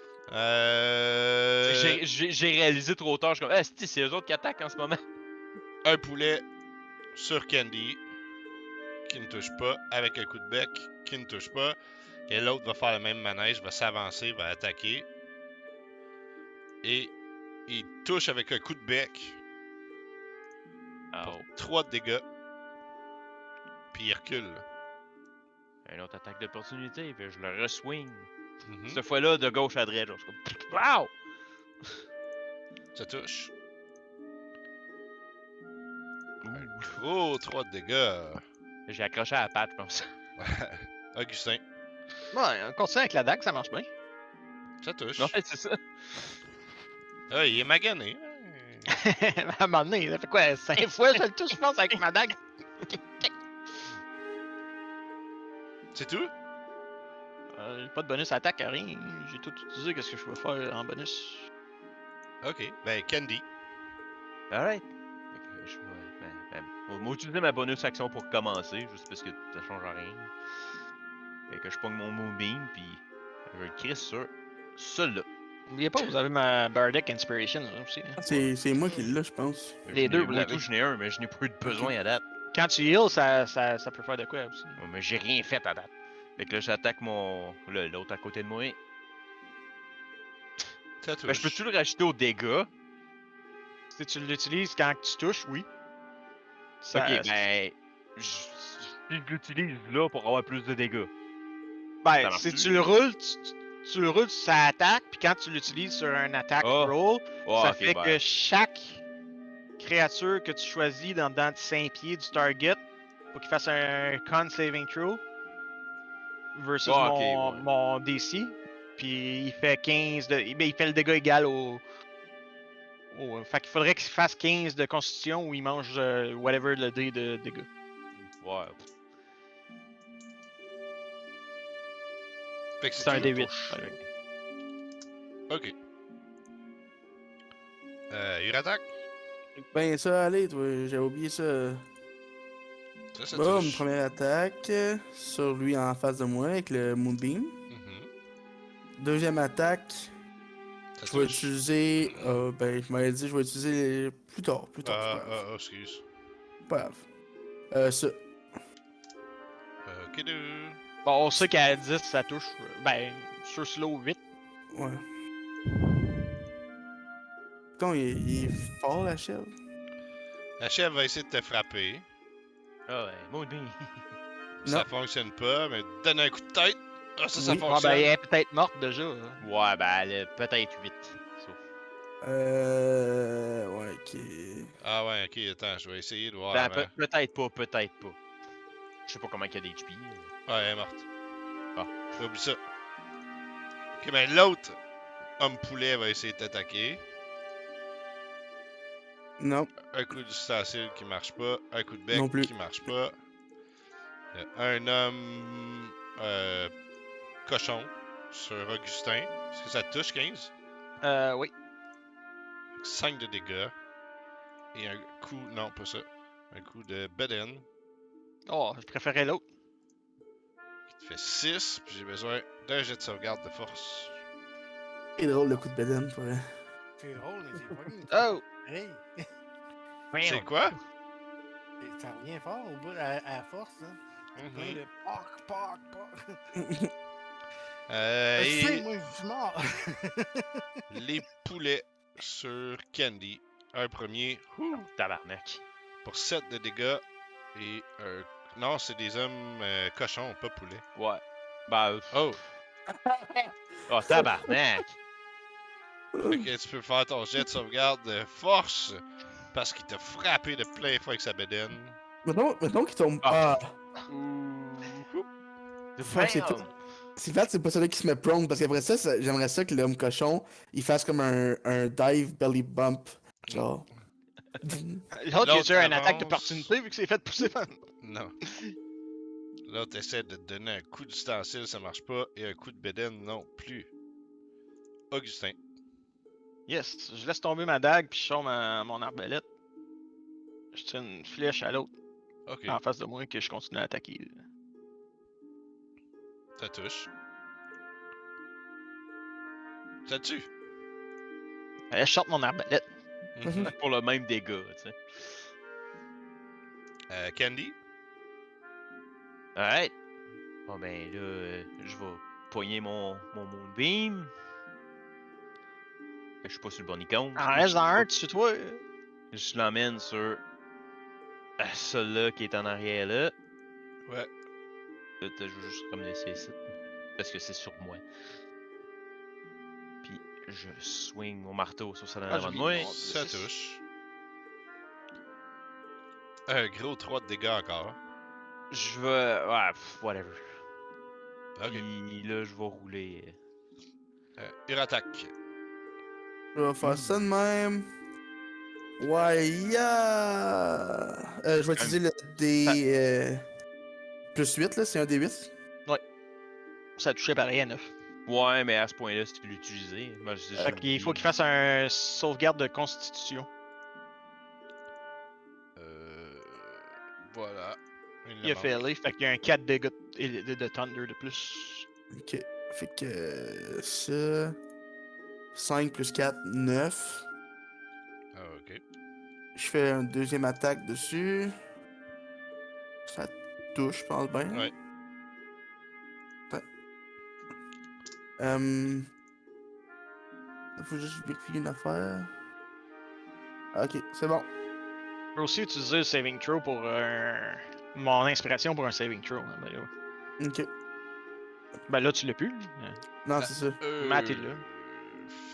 J'ai réalisé trop tard, je suis comme, c'est eux autres qui attaquent en ce moment. Un poulet sur Candy qui ne touche pas, avec un coup de bec qui ne touche pas. Et l'autre va faire le même manège, va s'avancer, va attaquer. Et il touche avec un coup de bec Ah, pour 3 de dégâts. Puis il recule. une autre attaque d'opportunité, puis je le reswing. Mhm. Cette fois-là, de gauche à droite, genre, je suis comme, wow! Ça touche. Ouh. Un gros 3 de dégâts. J'ai accroché à la patte, comme ça. Augustin, Ouais, on continue avec la dague, ça marche bien. ça touche. Non, c'est ça. Ah, il est magané. À un moment donné, ça fait quoi, 5 fois je le touche, je pense, avec ma dague? C'est tout? Pas de bonus attaque, rien. J'ai tout utilisé, qu'est-ce que je peux faire en bonus? Ok. Ben, Candy. Alright. Fait que je vais on va utiliser ma bonus action pour commencer, juste parce que ça change rien. Fait que je pogne mon Moonbeam, puis je le crisse sur celui-là. N'oubliez pas, vous avez ma Bardic Inspiration là, aussi. hein. C'est moi qui l'ai, je pense. Les deux, vous Moi, l'avez. tout, j'en ai un, mais je n'ai pas eu de besoin à date. Quand tu heals, ça peut faire de quoi aussi. Ouais, mais j'ai rien fait à date. Fait que là, j'attaque l'autre à côté de moi. Ça touche. Ben, je peux-tu le rajouter aux dégâts? Si tu l'utilises quand tu touches, oui. Ça- Ok, ben. Je l'utilise là pour avoir plus de dégâts. Ben, ça marche-tu? si tu le roules, tu le roules, ça attaque, puis quand tu l'utilises sur un attack Ah. roll, Oh, ça ok, fait ben. que chaque créature que tu choisis dans 5 pieds du target, faut qu'il fasse un con saving throw versus Ah, ok, mon, ouais. mon DC. Puis il fait 15 de. Ben, il fait le dégât égal fait qu'il faudrait qu'il fasse 15 de constitution ou il mange whatever le dé de dégâts. Ouais. Fait que C'est un tout? D8. Touche. by the way. Ok. Uratak? Ben ça, allez, toi, j'ai oublié ça. Ça Boum, touche. première attaque sur lui en face de moi avec le Moonbeam. Mhm. Deuxième attaque, Ça je vais touche. utiliser. Ben, je m'avais dit, je vais utiliser plus tard, c'est pas grave. Excuse. Pas grave. Ça. Ok, deux. Bon, on sait qu'à 10, ça touche. Ben, sur slow 8. Ouais. Putain, il est fort la chèvre. La chèvre va essayer de te frapper. Ah ouais, Moonbeam. Ça fonctionne pas, mais donne un coup de tête. Ah, ça Oui. Ah, fonctionne. ben, elle est peut-être morte déjà. hein. Ouais, ben, elle a peut-être 8. Sauf. Ouais, ok. Ah ouais, ok, attends, je vais essayer de voir Ben, avant. peut-être pas, peut-être pas. Je sais pas comment il y a d'HP. Ouais, elle est morte. Ah. Oublie ça. Ok, ben l'autre homme poulet va essayer de t'attaquer. Non, Un coup d'ustensile qui marche pas. Un coup de bec Non plus. qui marche pas. Un homme cochon sur Augustin. Est-ce que ça te touche 15? Oui. 5 de dégâts. Et un coup. Non, pas ça. Un coup de Beden Oh, je préférais l'autre. qui te fait 6. Puis j'ai besoin d'un jet de sauvegarde de force. c'est drôle le coup de Beden, pour vrai. C'est drôle, mais c'est fucking. Oh! Hey! C'est quoi? Et ça revient fort au bout, à force, hein. Plein Mhm. de poc. Euh, Je sais, et moi, je suis mort. les poulets sur Candy. Un premier Tabarnak. pour 7 de dégâts. Et un. Non, c'est des hommes cochons, pas poulets. Ouais. Bah. Oh! Oh, tabarnak. Fait que tu peux faire ton jet de sauvegarde de force parce qu'il t'a frappé de plein fouet avec sa bédaine. Mettons qu'il tombe. Ah. Ah, fuck, c'est Bam! c'est plate, c'est pas celui qui se met prone, parce qu'après ça, j'aimerais ça que l'homme cochon, il fasse comme un dive belly bump. Genre. L'autre, il a L'autre déjà une attaque avance. d'opportunité vu que c'est fait pousser par. Non. L'autre essaie de te donner un coup d'ustensile, ça marche pas. Et un coup de bédaine, non plus. Augustin. Yes, je laisse tomber ma dague puis je sors mon arbalète. Je tire une flèche à l'autre Ok, en face de moi que je continue à attaquer. ça touche. Ça tue. Je sors mon arbalète. Mhm. Pour le même dégât, tu sais. Candy. Alright. Bon ben là, je vais poigner mon Moonbeam. Je suis pas sur le bon icône. En reste dans un, tu toi. Je l'emmène sur celui-là qui est en arrière là. Ouais. Là, je veux juste comme laisser ici. Parce que c'est sur moi. Puis je swing mon marteau sur celle en avant de j'ai moi. mis mon- Ça c'est- touche. Un gros 3 de dégâts encore. Je vais. Ouais, whatever. Ok. Puis là, je vais rouler. Urattaque. Je vais faire ça de même. Ouais, yeah! Je vais utiliser le D. Plus 8, là, c'est un D8. Ça touchait pareil à 9. Ouais, mais à ce point-là, si tu peux l'utiliser. Moi, je Fait qu'il faut qu'il fasse un sauvegarde de constitution. Voilà. Il a failé, fait qu'il y a un 4 dégâts de Thunder de plus. Ok. Fait que. Ça. 5 plus 4, 9. Ah, ok. Je fais une deuxième attaque dessus. Ça touche, je pense bien. Ouais. Ouais. Faut juste vérifier une affaire. Ah, ok, c'est bon. Je peux aussi utiliser le saving throw pour mon inspiration pour un saving throw. Hein, Ok. ben là, tu l'as plus. Non, c'est ça. Matt est là.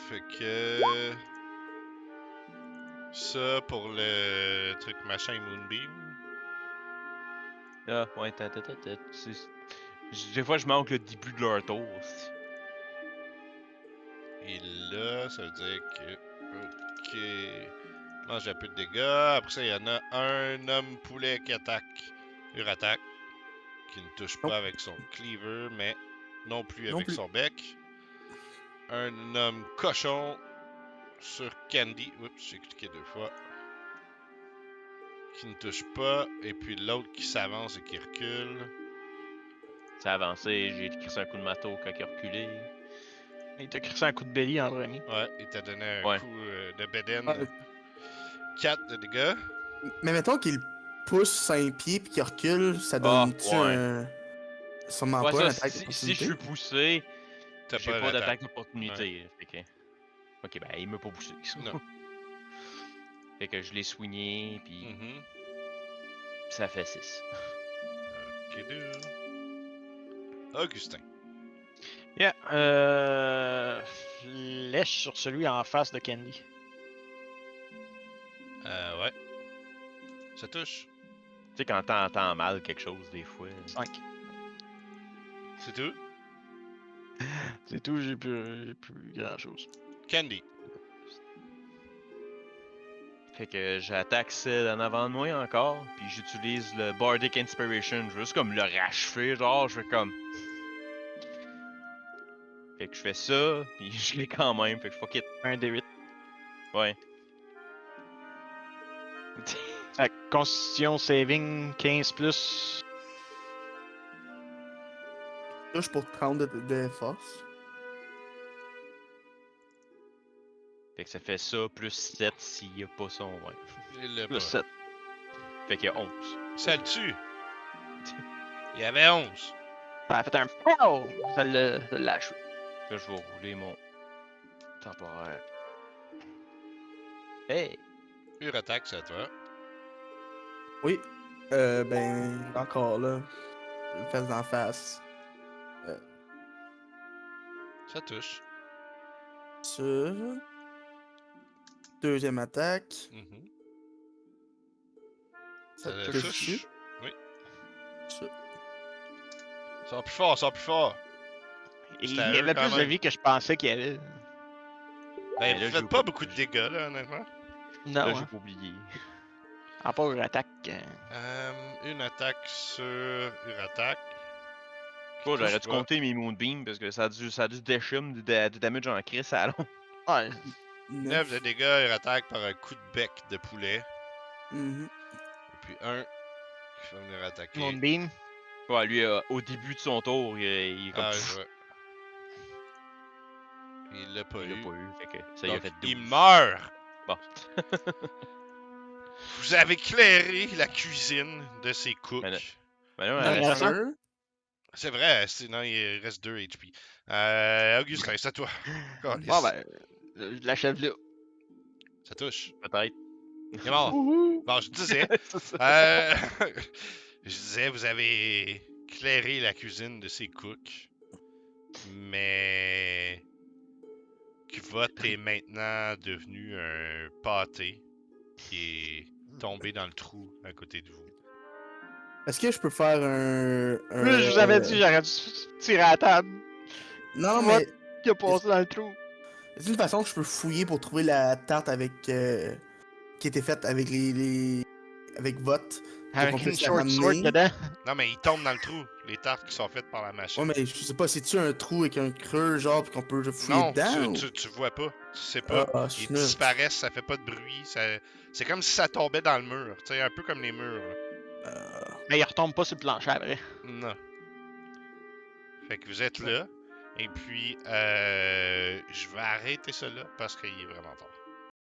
Fait que. Ça pour le truc machin Moonbeam. Ah, ouais, des fois, je manque le début de leur tour. Et là, ça veut dire que. Ok. Mange un peu de dégâts. Après ça, il y en a un homme poulet qui attaque. Urattaque. Qui ne touche Nope. pas avec son cleaver, mais non plus Non avec plus. son bec. Un homme cochon sur Candy. Oups, j'ai cliqué 2 fois. Qui ne touche pas. Et puis l'autre qui s'avance et qui recule. Ça a avancé, j'ai crissé un coup de marteau quand il a reculé. Il t'a crissé un coup de belly en premier. Ouais, il t'a donné un Ouais. coup de bédaine. Ouais. 4 de dégâts. Mais mettons qu'il pousse 5 pieds puis qu'il recule, ça Ah, donne-tu ouais. un. Sûrement Ouais, pas ça, une attaque si je d'opportunité. suis poussé, T'as j'ai pas pas d'attaque. d'attaque d'opportunité. Fait que... Ok, ben il m'a pas poussé. Ça. Non. Fait que je l'ai soigné, puis Mhm. ça fait 6. Ok, deux. Augustin. Yeah, lèche sur celui en face de Candy. Ouais. Ça touche. Tu sais, quand t'entends mal quelque chose, des fois. 5. C'est tout. C'est tout, j'ai plus grand chose. Candy. Fait que j'attaque celle en avant de moi encore, puis j'utilise le Bardic Inspiration. Je veux juste comme le rachever, genre, je fais comme. Fait que je fais ça, puis je l'ai quand même, fait que fuck it. Un D8. Ouais. Fait que Constitution Saving 15 plus. Touche pour 30 de force. Fait Fait que ça fait ça plus 7 s'il y a pas son. Ouais. Il l'a Plus pas. 7. Fait qu'il y a 11. Ça le tue. Il y avait 11. Ça a fait un pow! Ça l'a lâché. Là, je vais rouler mon temporaire. Hey! Pure attaque, c'est à toi. Oui. Ben, encore là. Je le fais d'en face. Ça touche. Sur. Deuxième attaque. Mhm. Ça Ça touche. touche. Oui. Ça. Sors plus fort, sors plus fort. Et C'est il à y eux avait quand plus de même. vie que je pensais qu'il y avait. Ben, là, vous j'ai faites pas pas- beaucoup de dégâts, là, honnêtement. Non, Là, j'ai hein. pas oublié. À part une attaque. Une attaque sur une attaque. Bon, j'aurais touche dû pas. compter mes Moonbeams parce que ça a dû déchum du damage en crise à long. Ouais. 9 de dégâts, une attaque par un coup de bec de poulet. Mhm. Et puis un qui va venir attaquer. Moonbeam. Ouais, lui, au début de son tour, il est comme. Ah, je vois. Il l'a pas Il l'a eu. pas eu. Fait que ça y a Donc, fait 12. il meurt. Bon. Vous avez éclairé la cuisine de ses cooks. Ben là- Ben là, Non, on mais reste ça- un. C'est vrai, sinon il reste 2 HP. Augustin, c'est à toi. Calisse. Bon, ben, je l'achève là. Ça touche. Peut-être. Il est mort. Wouhou! Bon, je disais. C'est ça. Je disais, vous avez éclairé la cuisine de ces cooks. Mais. Kvot est maintenant devenu un pâté qui est tombé dans le trou à côté de vous. Est-ce que je peux faire un. Plus je vous avais dit, j'aurais dû tirer à la table. Non, Moi- mais. Qui a passé dans le trou. C'est une façon que je peux fouiller pour trouver la tarte avec. Qui était faite avec avec vote. qu'on Avec une puisse la short sword ramener. dedans. Non, mais il tombe dans le trou. Les tartes qui sont faites par la Ouais, machine. mais je sais pas, c'est-tu un trou avec un creux, genre, pis qu'on peut fouiller Non, dedans? tu vois pas. Tu sais pas. Ah, Ils snut. disparaissent, ça fait pas de bruit. C'est comme si ça tombait dans le mur. Tu sais, un peu comme les murs. Là. Mais il retombe pas sur le plancher après. Non. Fait que vous êtes là. Et puis, je vais arrêter ça là parce qu'il est vraiment tard.